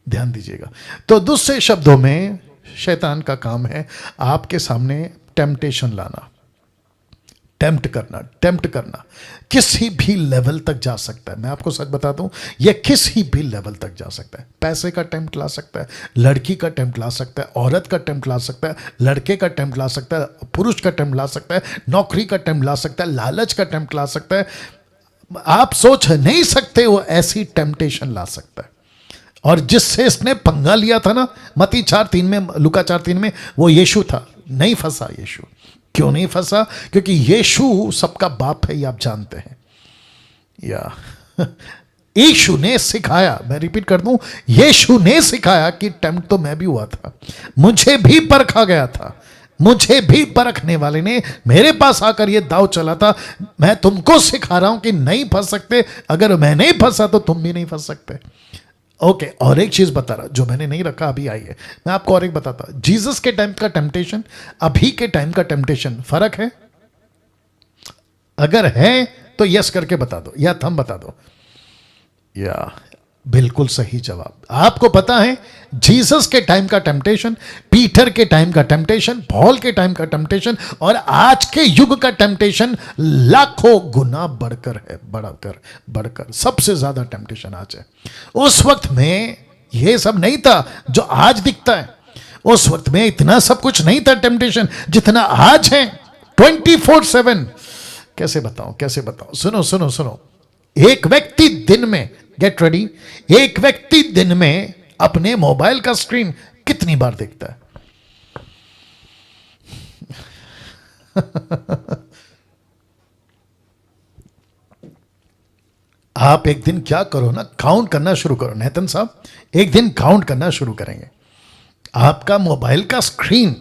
ध्यान दीजिएगा। तो दूसरे शब्दों में शैतान का काम है आपके सामने टेम्पटेशन लाना, टेम्प्ट करना किसी भी लेवल तक जा सकता है। मैं आपको सच बताता हूं, यह किसी भी लेवल तक जा सकता है। पैसे का टेम्प्ट ला सकता है, लड़की का टेम्प्ट ला सकता है, औरत का टेम्प्ट ला सकता है, लड़के का टेम्प्ट ला सकता है, पुरुष का टेम्प्ट ला सकता है, नौकरी का टेम्प्ट ला सकता है, लालच का टेम्प्ट ला सकता है। आप सोच नहीं सकते वो ऐसी टेम्पटेशन ला सकता है। और जिससे इसने पंगा लिया था ना, मत्ती 4:3 में, लूका 4:3 में, वो यीशु था। नहीं फंसा यीशु। क्यों नहीं फंसा? क्योंकि यीशु सबका बाप है, ये आप जानते हैं। या यीशु ने सिखाया, मैं रिपीट कर दूं, यीशु ने सिखाया कि टेम्प्ट तो मैं भी हुआ था, मुझे भी परखा गया था, मुझे भी परखने वाले ने मेरे पास आकर ये दाव चला था। मैं तुमको सिखा रहा हूं कि नहीं फंस सकते। अगर मैं नहीं फंसा तो तुम भी नहीं फंस सकते। ओके, और एक चीज बता रहा जो मैंने नहीं रखा, अभी आई है, मैं आपको और एक बताता। जीसस के टाइम का टेम्पटेशन, अभी के टाइम का टेम्पटेशन, फर्क है? अगर है तो यस करके बता दो या थम बता दो। या बिल्कुल सही जवाब। आपको पता है जीसस के टाइम का टेम्पटेशन, पीटर के टाइम का टेम्पटेशन, पॉल के टाइम का टेम्पटेशन और आज के युग का टेम्पटेशन लाखों गुना बढ़कर है, बढ़कर सबसे ज्यादा टेम्पटेशन आज है। उस वक्त में यह सब नहीं था जो आज दिखता है। उस वक्त में इतना सब कुछ नहीं था टेम्पटेशन जितना आज है 24/7। कैसे बताऊं? सुनो। एक व्यक्ति दिन में, गेट रेडी, एक व्यक्ति दिन में अपने मोबाइल का स्क्रीन कितनी बार देखता है? आप एक दिन क्या करो ना, काउंट करना शुरू करो। नेतन साहब, एक दिन काउंट करना शुरू करेंगे, आपका मोबाइल का स्क्रीन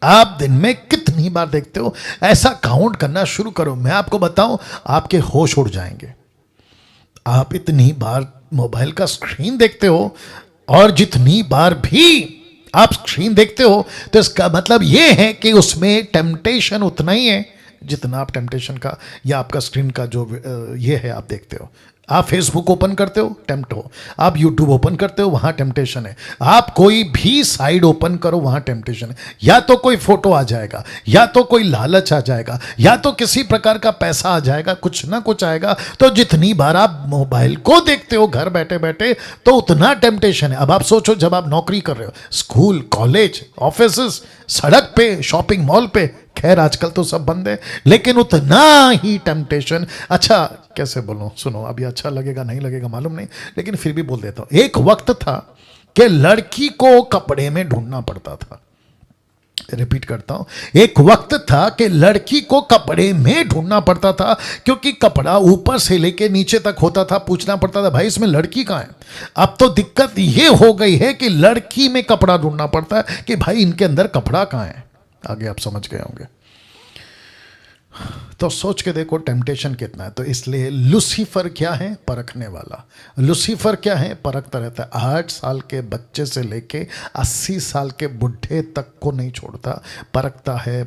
आप दिन में कितनी बार देखते हो, ऐसा काउंट करना शुरू करो। मैं आपको बताऊं, आपके होश उड़ जाएंगे। आप इतनी बार मोबाइल का स्क्रीन देखते हो, और जितनी बार भी आप स्क्रीन देखते हो तो इसका मतलब यह है कि उसमें टेम्पटेशन उतना ही है जितना आप टेम्पटेशन का या आपका स्क्रीन का जो ये है आप देखते हो। आप फेसबुक ओपन करते हो, टेम्प्ट हो। आप यूट्यूब ओपन करते हो, वहां टेम्पटेशन है। आप कोई भी साइड ओपन करो, वहां टेम्पटेशन है। या तो कोई फोटो आ जाएगा, या तो कोई लालच आ जाएगा, या तो किसी प्रकार का पैसा आ जाएगा, कुछ ना कुछ आएगा। तो जितनी बार आप मोबाइल को देखते हो घर बैठे बैठे, तो उतना टेम्पटेशन है। अब आप सोचो, जब आप नौकरी कर रहे हो, स्कूल, कॉलेज, ऑफिस, सड़क पे, शॉपिंग मॉल पे, खैर आजकल तो सब बंद है, लेकिन उतना ही टेम्पटेशन। अच्छा, कैसे बोलूं, सुनो, अभी अच्छा लगेगा नहीं लगेगा मालूम नहीं, लेकिन फिर भी बोल देता हूं। एक वक्त था कि लड़की को कपड़े में ढूंढना पड़ता था। रिपीट करता हूं, एक वक्त था कि लड़की को कपड़े में ढूंढना पड़ता था, क्योंकि कपड़ा ऊपर से लेके नीचे तक होता था। पूछना पड़ता था, भाई इसमें लड़की कहां है? अब तो दिक्कत यह हो गई है कि लड़की में कपड़ा ढूंढना पड़ता है कि भाई इनके अंदर कपड़ा कहां है। आगे आप समझ गए होंगे। तो सोच के देखो टेम्पटेशन कितना है। तो इसलिए लूसीफर क्या है? परखने वाला। लूसीफर क्या है? परखता रहता है। 8 साल के बच्चे से लेके 80 साल के बुढ़े तक को नहीं छोड़ता। परखता है,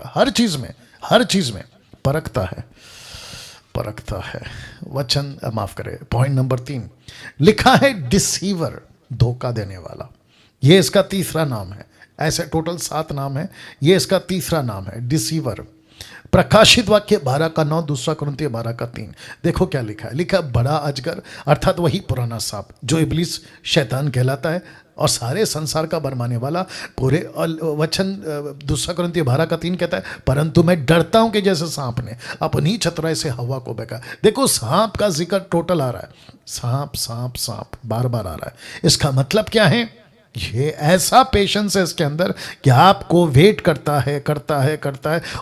हर चीज में परखता है। वचन माफ करे, पॉइंट नंबर 3 लिखा है डिसीवर, धोखा देने वाला। ये इसका तीसरा नाम है। ऐसे टोटल 7 नाम है, ये इसका तीसरा नाम है, डिसीवर। प्रकाशित वाक्य 12:9, दूसरा कुरिन्थियों 12:3। देखो क्या लिखा है। लिखा बड़ा अजगर, अर्थात वही पुराना सांप जो इब्लीस शैतान कहलाता है और सारे संसार का बरमाने वाला। पूरे वचन दूसरा कुरिन्थियों 12:3 कहता है, परंतु मैं डरता हूं कि जैसे सांप ने अपनी चतुराई से हवा को बहका। देखो सांप का जिक्र टोटल आ रहा है, सांप बार बार आ रहा है। इसका मतलब क्या है? ये ऐसा पेशेंस है इसके अंदर कि आपको वेट करता है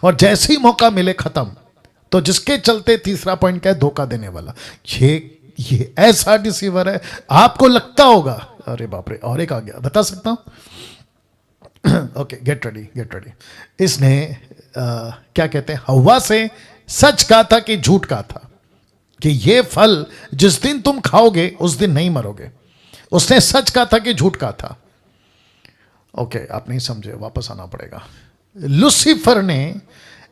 और जैसे ही मौका मिले खत्म। तो जिसके चलते तीसरा पॉइंट क्या है? धोखा देने वाला। ये ऐसा डिसीवर है, आपको लगता होगा अरे बाप रे, और एक आ गया, बता सकता हूं। Okay, get ready. इसने क्या कहते हैं, हवा से सच कहा था कि झूठ कहा था कि ये फल जिस दिन तुम खाओगे उस दिन नहीं मरोगे। उसने सच कहा था कि झूठ कहा था। ओके, आप नहीं समझे, वापस आना पड़ेगा। लूसीफर ने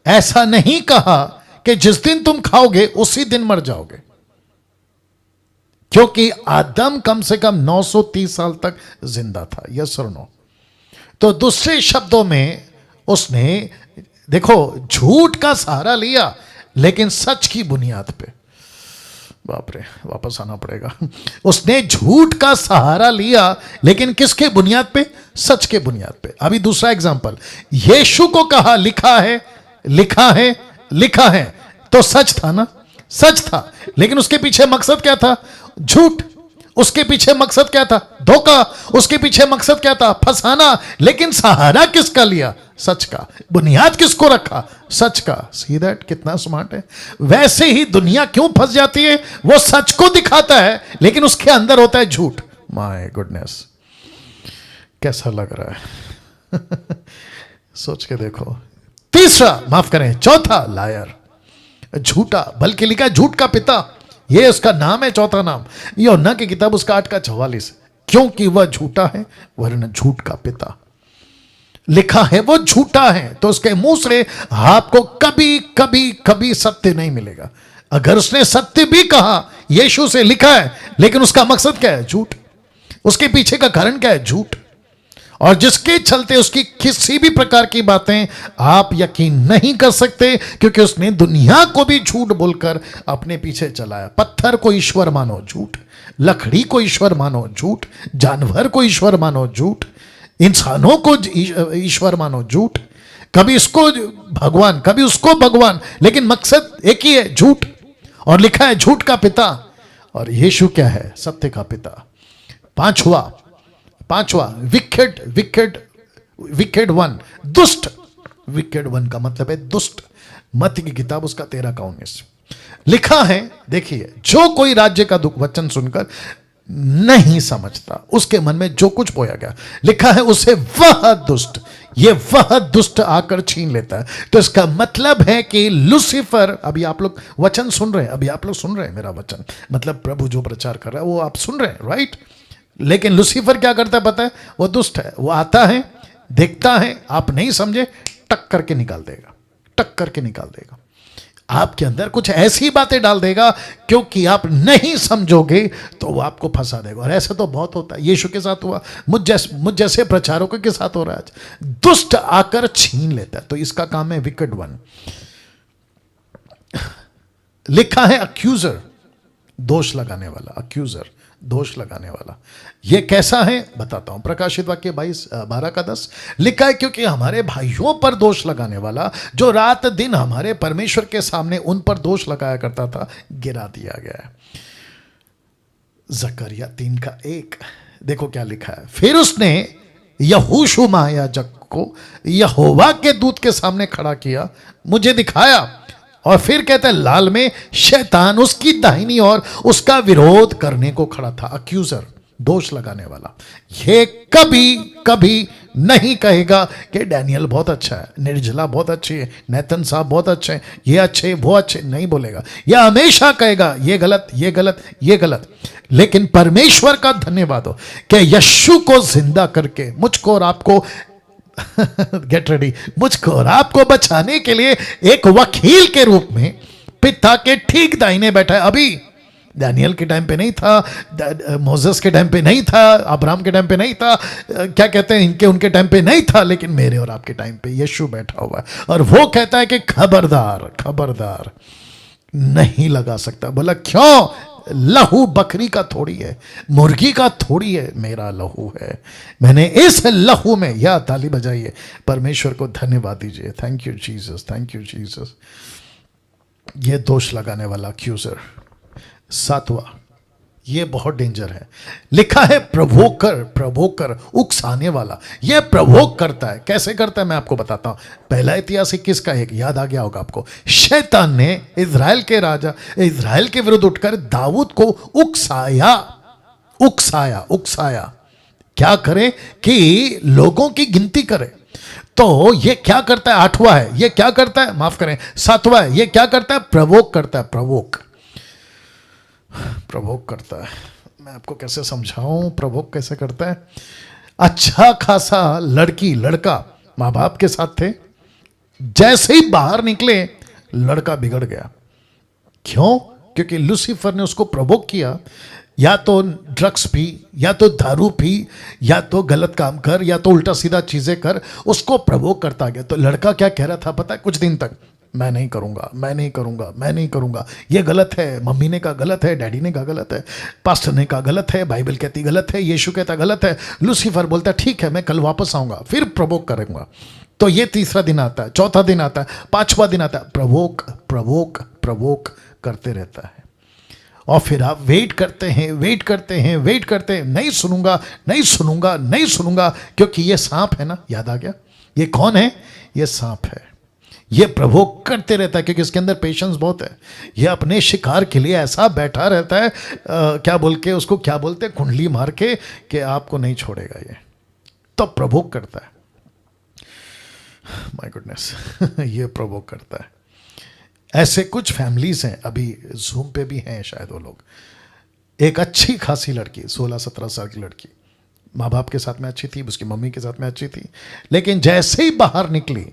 ऐसा नहीं कहा कि जिस दिन तुम खाओगे उसी दिन मर जाओगे। क्योंकि आदम कम से कम 930 साल तक जिंदा था। यस और नो? तो दूसरे शब्दों में उसने देखो झूठ का सहारा लिया लेकिन सच की बुनियाद पे। बाप रे, वापस आना पड़ेगा। उसने झूठ का सहारा लिया लेकिन किसके बुनियाद पे? सच के बुनियाद पे। अभी दूसरा एग्जांपल, यीशु को कहा लिखा है, लिखा है, लिखा है, तो सच था ना? सच था, लेकिन उसके पीछे मकसद क्या था? झूठ। उसके पीछे मकसद क्या था? धोखा। उसके पीछे मकसद क्या था? फंसाना। लेकिन सहारा किसका लिया? सच का। बुनियाद किसको रखा? सच का। See that? कितना स्मार्ट है। वैसे ही दुनिया क्यों फंस जाती है? वो सच को दिखाता है लेकिन उसके अंदर होता है झूठ। माय गुडनेस, कैसा लग रहा है? सोच के देखो। तीसरा, माफ करें, चौथा, लायर, झूठा, बल्कि लिखा झूठ का पिता। ये उसका नाम है, चौथा नाम। यूहन्ना की किताब उसका 8:44, क्योंकि वह झूठा है वरन झूठ का पिता। लिखा है वो झूठा है, तो उसके मुंह से आपको कभी कभी कभी सत्य नहीं मिलेगा। अगर उसने सत्य भी कहा, यीशु से लिखा है, लेकिन उसका मकसद क्या है? झूठ। उसके पीछे का कारण क्या है? झूठ। और जिसके चलते उसकी किसी भी प्रकार की बातें आप यकीन नहीं कर सकते, क्योंकि उसने दुनिया को भी झूठ बोलकर अपने पीछे चलाया। पत्थर को ईश्वर मानो, झूठ। लकड़ी को ईश्वर मानो, झूठ। जानवर को ईश्वर मानो, झूठ। इंसानों को ईश्वर मानो, झूठ। कभी इसको भगवान, कभी उसको भगवान, लेकिन मकसद एक ही है, झूठ। और लिखा है झूठ का पिता। और यीशु क्या है? सत्य का पिता। पांचवा, विकेड, विकेड वन, दुष्ट। विकेड वन का मतलब है दुष्ट। मत्ती की किताब उसका 13:19 लिखा है। देखिए, जो कोई राज्य का दुख वचन सुनकर नहीं समझता, उसके मन में जो कुछ बोया गया, लिखा है उसे वह दुष्ट, ये वह दुष्ट आकर छीन लेता है। तो इसका मतलब है कि लूसीफर, अभी आप लोग वचन सुन रहे हैं, अभी आप लोग सुन रहे हैं मेरा वचन, मतलब प्रभु जो प्रचार कर रहा है वो आप सुन रहे हैं, राइट? लेकिन लूसीफर क्या करता है पता है? वो दुष्ट है। वो आता है, देखता है, आप नहीं समझे, टक करके निकाल देगा, टक करके निकाल देगा। आपके अंदर कुछ ऐसी बातें डाल देगा, क्योंकि आप नहीं समझोगे तो वो आपको फंसा देगा। और ऐसा तो बहुत होता है, यीशु के साथ हुआ, मुझ जैसे प्रचारकों के साथ हो रहा है आज। दुष्ट आकर छीन लेता है, तो इसका काम है विकेड वन। लिखा है अक्यूजर, दोष लगाने वाला, अक्यूजर, दोष लगाने वाला। ये कैसा है बताता हूं। प्रकाशित वाक्य 22:12-10 लिखा है, क्योंकि हमारे भाइयों पर दोष लगाने वाला, जो रात दिन हमारे परमेश्वर के सामने उन पर दोष लगाया करता था, गिरा दिया गया है। जकरिया 3:1 देखो क्या लिखा है। फिर उसने यहोशू महायाजक को यहोवा के दूत के सामने खड़ा किया, मुझे दिखाया, और फिर कहता है लाल में शैतान उसकी दाहिनी ओर उसका विरोध करने को खड़ा था। अक्यूजर, दोष लगाने वाला। ये कभी कभी नहीं कहेगा कि डैनियल बहुत अच्छा है, निर्जला बहुत अच्छी है, नेतन साहब बहुत अच्छे हैं, ये अच्छे वो अच्छे, नहीं बोलेगा। यह हमेशा कहेगा ये गलत, ये गलत, ये गलत। लेकिन परमेश्वर का धन्यवाद हो कि यीशु को जिंदा करके मुझको और आपको गेट रेडी, मुझको और आपको बचाने के लिए एक वकील के रूप में पिता के ठीक दाहिने बैठा है। अभी दानियल के टाइम पे नहीं था, मोसेस के टाइम पे नहीं था, अब्राहम के टाइम पे नहीं था, क्या कहते हैं इनके उनके टाइम पे नहीं था, लेकिन मेरे और आपके टाइम पे यीशु बैठा हुआ है। और वो कहता है कि खबरदार, खबरदार, नहीं लगा सकता। बोला क्यों? लहू बकरी का थोड़ी है, मुर्गी का थोड़ी है, मेरा लहू है। मैंने इस लहू में, या ताली बजाइए, परमेश्वर को धन्यवाद दीजिए। Thank you Jesus, thank you Jesus. ये दोष लगाने वाला अक्यूजर। 7वां, ये बहुत डेंजर है। लिखा है प्रवोकर, प्रवोकर, उकसाने वाला। ये प्रवोक करता है। कैसे करता है मैं आपको बताता हूं। पहला इतिहास 21 का एक याद आ गया होगा आपको। शैतान ने इजराइल के राजा, इजराइल के विरुद्ध उठकर दाऊद को उकसाया, उकसाया, उकसाया। क्या करे? कि लोगों की गिनती करे। तो ये क्या करता है? 8वां है। ये क्या करता है? माफ करें, 7वां है। ये क्या करता है? प्रवोक करता है, प्रवोक, प्रवोक करता है। मैं आपको कैसे समझाऊं प्रवोक कैसे करता है। अच्छा खासा लड़की लड़का माँ बाप के साथ थे, जैसे ही बाहर निकले लड़का बिगड़ गया। क्यों? क्योंकि लूसीफर ने उसको प्रवोक किया या तो ड्रग्स पी, या तो दारू पी, या तो गलत काम कर, या तो उल्टा सीधा चीजें कर, उसको प्रवोक करता गया। तो लड़का क्या कह रहा था पता है कुछ दिन तक, मैं नहीं करूंगा, मैं नहीं करूंगा, मैं नहीं करूंगा, ये गलत है, मम्मी ने कहा गलत है, डैडी ने कहा गलत है, पास्टर ने कहा गलत है, बाइबल कहती गलत है, यीशु कहता गलत है। लूसीफर बोलता ठीक है, मैं कल वापस आऊंगा, फिर प्रवोक करूंगा। तो ये तीसरा दिन आता है, चौथा दिन आता है, पांचवा दिन आता है, प्रवोक प्रवोक प्रवोक करते रहता है। और फिर आप वेट करते हैं, वेट करते हैं, वेट करते हैं, नहीं सुनूंगा, नहीं सुनूंगा, नहीं सुनूंगा, क्योंकि ये सांप है ना, याद आ गया, ये कौन है, ये सांप है। ये प्रवोक करते रहता है क्योंकि इसके अंदर पेशेंस बहुत है। ये अपने शिकार के लिए ऐसा बैठा रहता है, क्या बोल के उसको, क्या बोलते हैं, कुंडली मार के, कि आपको नहीं छोड़ेगा ये। तो प्रवोक करता है, माय गुडनेस ये प्रवोक करता है। ऐसे कुछ फैमिलीज हैं, अभी जूम पे भी हैं शायद वो लोग। एक अच्छी खासी लड़की, 16-17 साल की लड़की, माँ बाप के साथ में अच्छी थी, उसकी मम्मी के साथ में अच्छी थी, लेकिन जैसे ही बाहर निकली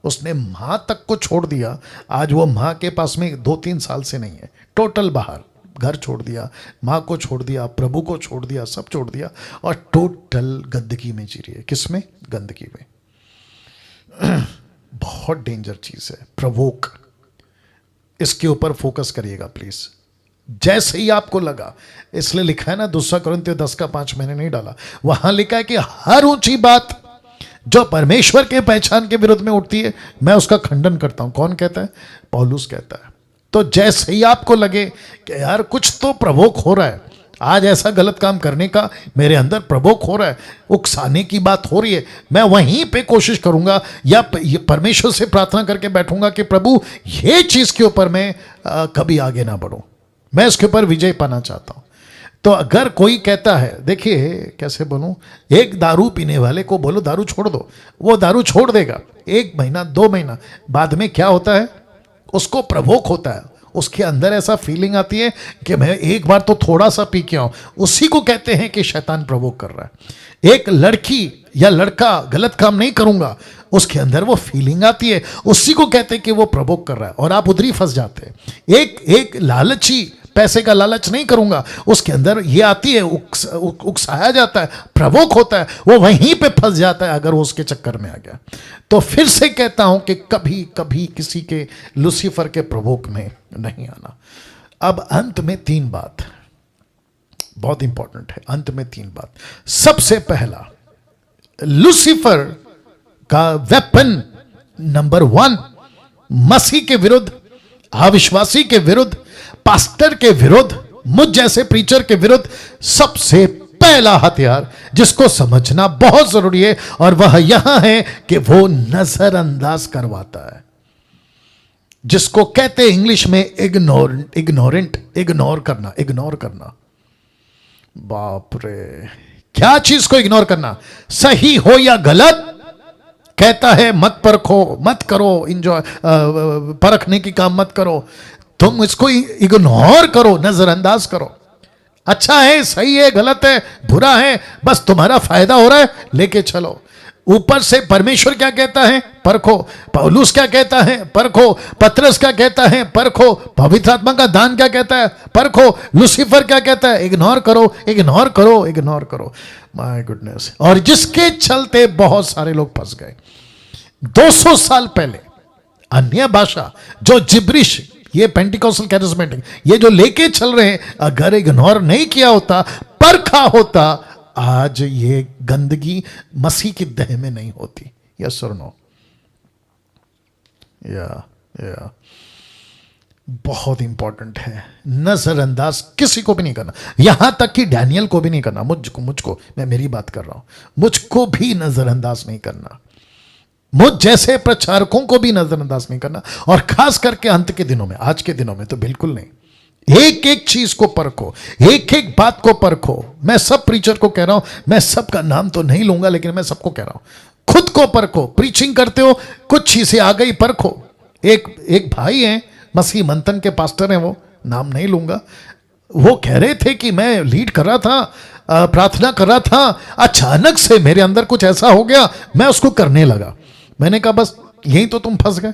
उसने माँ तक को छोड़ दिया। आज वो माँ के पास में 2-3 साल से नहीं है, टोटल बाहर, घर छोड़ दिया, माँ को छोड़ दिया, प्रभु को छोड़ दिया, सब छोड़ दिया, और टोटल गंदगी में जी रही है। किस में? गंदगी में। बहुत डेंजर चीज है प्रवोक। इसके ऊपर फोकस करिएगा प्लीज। जैसे ही आपको लगा, इसलिए लिखा है ना, 2 कुरिन्थियों 10:5 मैंने नहीं डाला, वहां लिखा है कि हर ऊंची बात जो परमेश्वर के पहचान के विरुद्ध में उठती है, मैं उसका खंडन करता हूं। कौन कहता है? पौलुस कहता है। तो जैसे ही आपको लगे कि यार कुछ तो प्रवोक हो रहा है, आज ऐसा गलत काम करने का मेरे अंदर प्रवोक हो रहा है, उकसाने की बात हो रही है, मैं वहीं पे कोशिश करूंगा या परमेश्वर से प्रार्थना करके बैठूंगा कि प्रभु ये चीज के ऊपर मैं कभी आगे ना बढ़ूं, मैं इसके ऊपर विजय पाना चाहता हूं। तो अगर कोई कहता है, देखिए कैसे बोलूं, एक दारू पीने वाले को बोलो दारू छोड़ दो, वो दारू छोड़ देगा। 1 महीना 2 महीना बाद में क्या होता है, उसको प्रवोक होता है, उसके अंदर ऐसा फीलिंग आती है कि मैं एक बार तो थोड़ा सा पी के आऊं। उसी को कहते हैं कि शैतान प्रवोक कर रहा है। एक लड़की या लड़का गलत काम नहीं करूंगा, उसके अंदर वो फीलिंग आती है, उसी को कहते हैं कि वो प्रवोक कर रहा है, और आप उधर ही फंस जाते हैं। एक लालची, पैसे का लालच नहीं करूंगा, उसके अंदर ये आती है, उकसाया जाता है, प्रवोक होता है, वो वहीं पे फंस जाता है अगर वो उसके चक्कर में आ गया। तो फिर से कहता हूं कि कभी कभी किसी के लूसीफर के प्रवोक में नहीं आना। अब अंत में 3 बात बहुत इंपॉर्टेंट है। अंत में 3 बात। सबसे पहला, लूसीफर का वेपन नंबर 1 मसीह के विरुद्ध, अविश्वासी के विरुद्ध, पास्टर के विरुद्ध, मुझ जैसे प्रीचर के विरुद्ध सबसे पहला हथियार जिसको समझना बहुत जरूरी है, और वह यहां है कि वो नजरअंदाज करवाता है, जिसको कहते हैं इंग्लिश में इग्नोर करना। बाप रे, क्या चीज को इग्नोर करना? सही हो या गलत, कहता है मत परखो, मत करो, इंजॉय, परखने की काम मत करो, तुम इसको इग्नोर करो, नजरअंदाज करो। अच्छा है, सही है, गलत है, बुरा है, बस तुम्हारा फायदा हो रहा है, लेके चलो। ऊपर से परमेश्वर क्या कहता है? परखो। पौलुस क्या कहता है? परखो। पतरस क्या कहता है? परखो। पवित्र आत्मा का दान क्या कहता है? परखो। लूसीफर क्या कहता है? इग्नोर करो, इग्नोर करो, इग्नोर करो। My goodness. और जिसके चलते बहुत सारे लोग फंस गए। 200 साल पहले अन्य भाषा जो जिब्रिश, ये पेंटिकोस्टल कैरिस्मेटिक, ये जो लेके चल रहे हैं, अगर इग्नोर नहीं किया होता, परखा होता, आज ये गंदगी मसीह की देह में नहीं होती। यस और नो? या बहुत इंपॉर्टेंट है। नजरअंदाज किसी को भी नहीं करना, यहां तक कि डैनियल को भी नहीं करना। मुझको मैं मेरी बात कर रहा हूं, मुझको भी नजरअंदाज नहीं करना, मुझ जैसे प्रचारकों को भी नजरअंदाज नहीं करना, और खास करके अंत के दिनों में, आज के दिनों में तो बिल्कुल नहीं। एक एक चीज को परखो, एक एक बात को परखो। मैं सब प्रीचर को कह रहा हूं, मैं सबका नाम तो नहीं लूंगा, लेकिन मैं सबको कह रहा हूं, खुद को परखो। प्रीचिंग करते हो, कुछ चीजें आ गई, परखो। एक भाई हैं, मसीह मंथन के पास्टर हैं, वो नाम नहीं लूंगा, वो कह रहे थे कि मैं लीड कर रहा था, प्रार्थना कर रहा था, अचानक से मेरे अंदर कुछ ऐसा हो गया, मैं उसको करने लगा। मैंने कहा बस यही तो तुम फंस गए।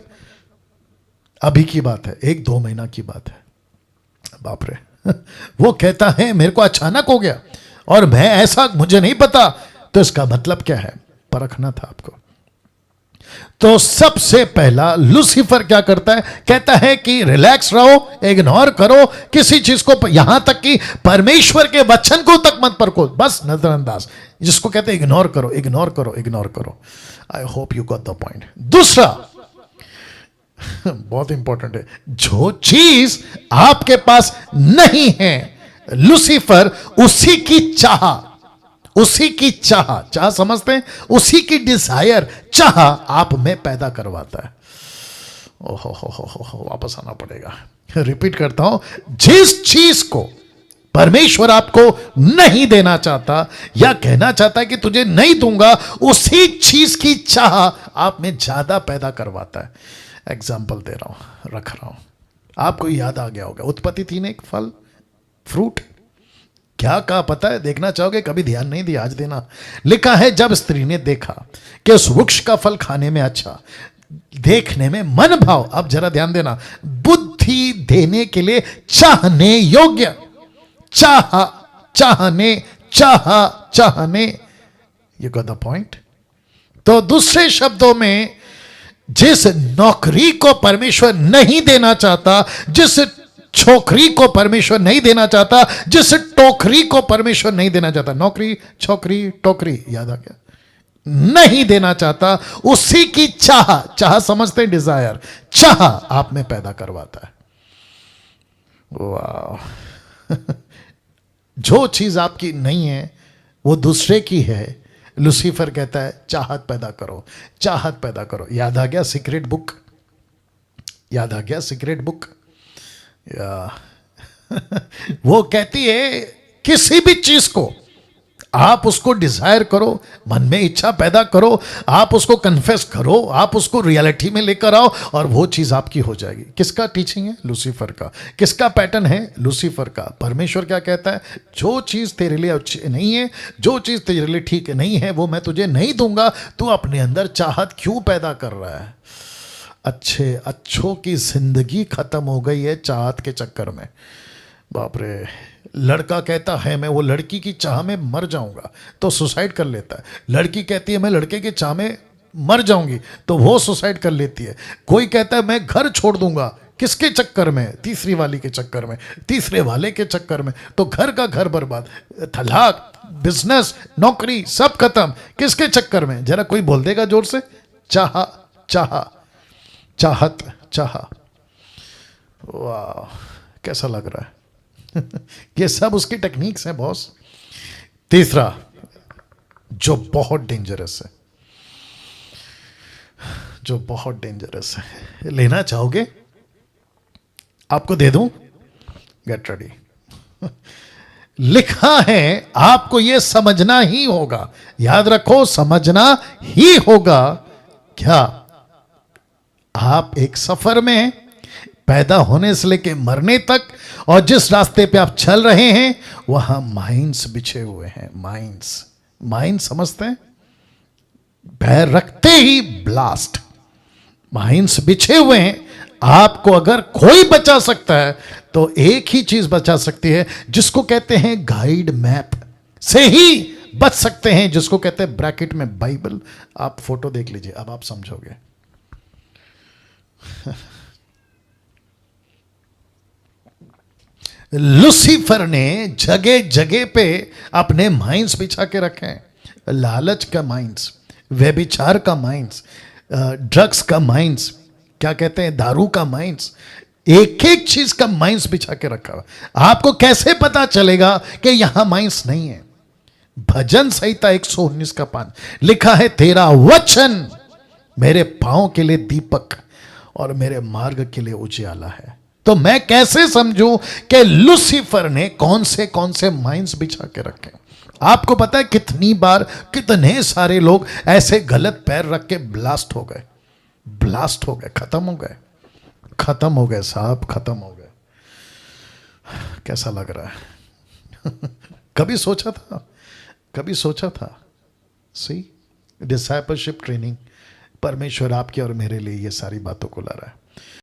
अभी की बात है, 1-2 महीना की बात है। बाप रे वो कहता है मेरे को अचानक हो गया और मैं ऐसा, मुझे नहीं पता। तो इसका मतलब क्या है? परखना था आपको। तो सबसे पहला लूसीफर क्या करता है? कहता है कि रिलैक्स रहो, इग्नोर करो किसी चीज को, यहां तक कि परमेश्वर के वचन को तक मत परखो, बस नजरअंदाज, जिसको कहते हैं इग्नोर करो, इग्नोर करो, इग्नोर करो। I hope you got the point. दूसरा बहुत इंपॉर्टेंट है, जो चीज आपके पास नहीं है, लूसीफर उसी की चाह, उसी की चाह समझते हैं, उसी की डिजायर, चाह आप में पैदा करवाता है। ओहो, वापस आना पड़ेगा, रिपीट करता हूं। जिस चीज को परमेश्वर आपको नहीं देना चाहता या कहना चाहता है कि तुझे नहीं दूंगा, उसी चीज की चाह आप में ज्यादा पैदा करवाता है। एग्जाम्पल दे रहा हूं, रख रहा हूं, आपको याद आ गया होगा, उत्पत्ति 3 एक फल, फ्रूट, क्या कहा पता है? देखना चाहोगे? कभी ध्यान नहीं दिया, आज देना। लिखा है जब स्त्री ने देखा कि उस वृक्ष का फल खाने में अच्छा, देखने में मन भाव, अब जरा ध्यान देना, बुद्धि देने के लिए चाहने योग्य, चाहने, यू गॉट द पॉइंट। तो दूसरे शब्दों में, जिस नौकरी को परमेश्वर नहीं देना चाहता, जिस छोकरी को परमेश्वर नहीं देना चाहता, जिस टोकरी को परमेश्वर नहीं देना चाहता, नौकरी, छोकरी, टोकरी, याद आ गया, नहीं देना चाहता, उसी की चाह समझते हैं, डिजायर, चाह आप में पैदा करवाता है। वाह जो चीज आपकी नहीं है वो दूसरे की है। लूसीफर कहता है चाहत पैदा करो, चाहत पैदा करो। याद आ गया सीक्रेट बुक, याद आ गया सीक्रेट बुक। वो कहती है किसी भी चीज को आप उसको डिजायर करो, मन में इच्छा पैदा करो, आप उसको कन्फेस करो, आप उसको रियलिटी में लेकर आओ और वो चीज आपकी हो जाएगी। किसका टीचिंग है? लूसीफर का। किसका पैटर्न है? लूसीफर का। परमेश्वर क्या कहता है? जो चीज तेरे लिए अच्छी नहीं है, जो चीज तेरे लिए ठीक नहीं है, वो मैं तुझे नहीं दूंगा। तू अपने अंदर चाहत क्यों पैदा कर रहा है? अच्छों की जिंदगी खत्म हो गई है चाहत के चक्कर में। बाप रे, लड़का कहता है मैं वो लड़की की चाह में मर जाऊंगा, तो सुसाइड कर लेता है। लड़की कहती है मैं लड़के की चाह में मर जाऊंगी, तो वो सुसाइड कर लेती है। कोई कहता है मैं घर छोड़ दूंगा, किसके चक्कर में? तीसरी वाली के चक्कर में, तीसरे वाले के चक्कर में, तो घर का घर बर्बाद, तलाक, बिजनेस, नौकरी सब खत्म। किसके चक्कर में? जरा कोई बोल देगा जोर से? चाहत। वाह, कैसा लग रहा है? ये सब उसकी टेक्निक्स हैं बॉस। तीसरा जो बहुत डेंजरस है, जो बहुत डेंजरस है, लेना चाहोगे? आपको दे दूं? Get ready. लिखा है आपको यह समझना ही होगा, याद रखो, समझना ही होगा। क्या आप एक सफर में, पैदा होने से लेके मरने तक, और जिस रास्ते पे आप चल रहे हैं वहां माइंस बिछे हुए हैं। माइंस समझते हैं? पैर रखते ही ब्लास्ट, माइंस बिछे हुए हैं। आपको अगर कोई बचा सकता है तो एक ही चीज बचा सकती है, जिसको कहते हैं गाइड मैप से ही बच सकते हैं, जिसको कहते हैं ब्रैकेट में बाइबल। आप फोटो देख लीजिए, अब आप समझोगे। लूसीफर ने जगह जगह पे अपने माइंस बिछा के रखे हैं। लालच का माइंस, व्यभिचार का माइंस, ड्रग्स का माइंस, क्या कहते हैं, दारू का माइंस, एक एक चीज का माइंस बिछा के रखा हुआ। आपको कैसे पता चलेगा कि यहां माइंस नहीं है? भजन संहिता 119 का 5 लिखा है, तेरा वचन मेरे पांव के लिए दीपक और मेरे मार्ग के लिए उजियाला है। तो मैं कैसे समझूं कि लूसीफर ने कौन से माइंस बिछा के रखे? आपको पता है कितनी बार कितने सारे लोग ऐसे गलत पैर रख के ब्लास्ट हो गए, खत्म हो गए साहब, खत्म हो गए। कैसा लग रहा है? कभी सोचा था? सी, डिसाइपलशिप ट्रेनिंग, परमेश्वर आपके और मेरे लिए ये सारी बातों को ला रहा है।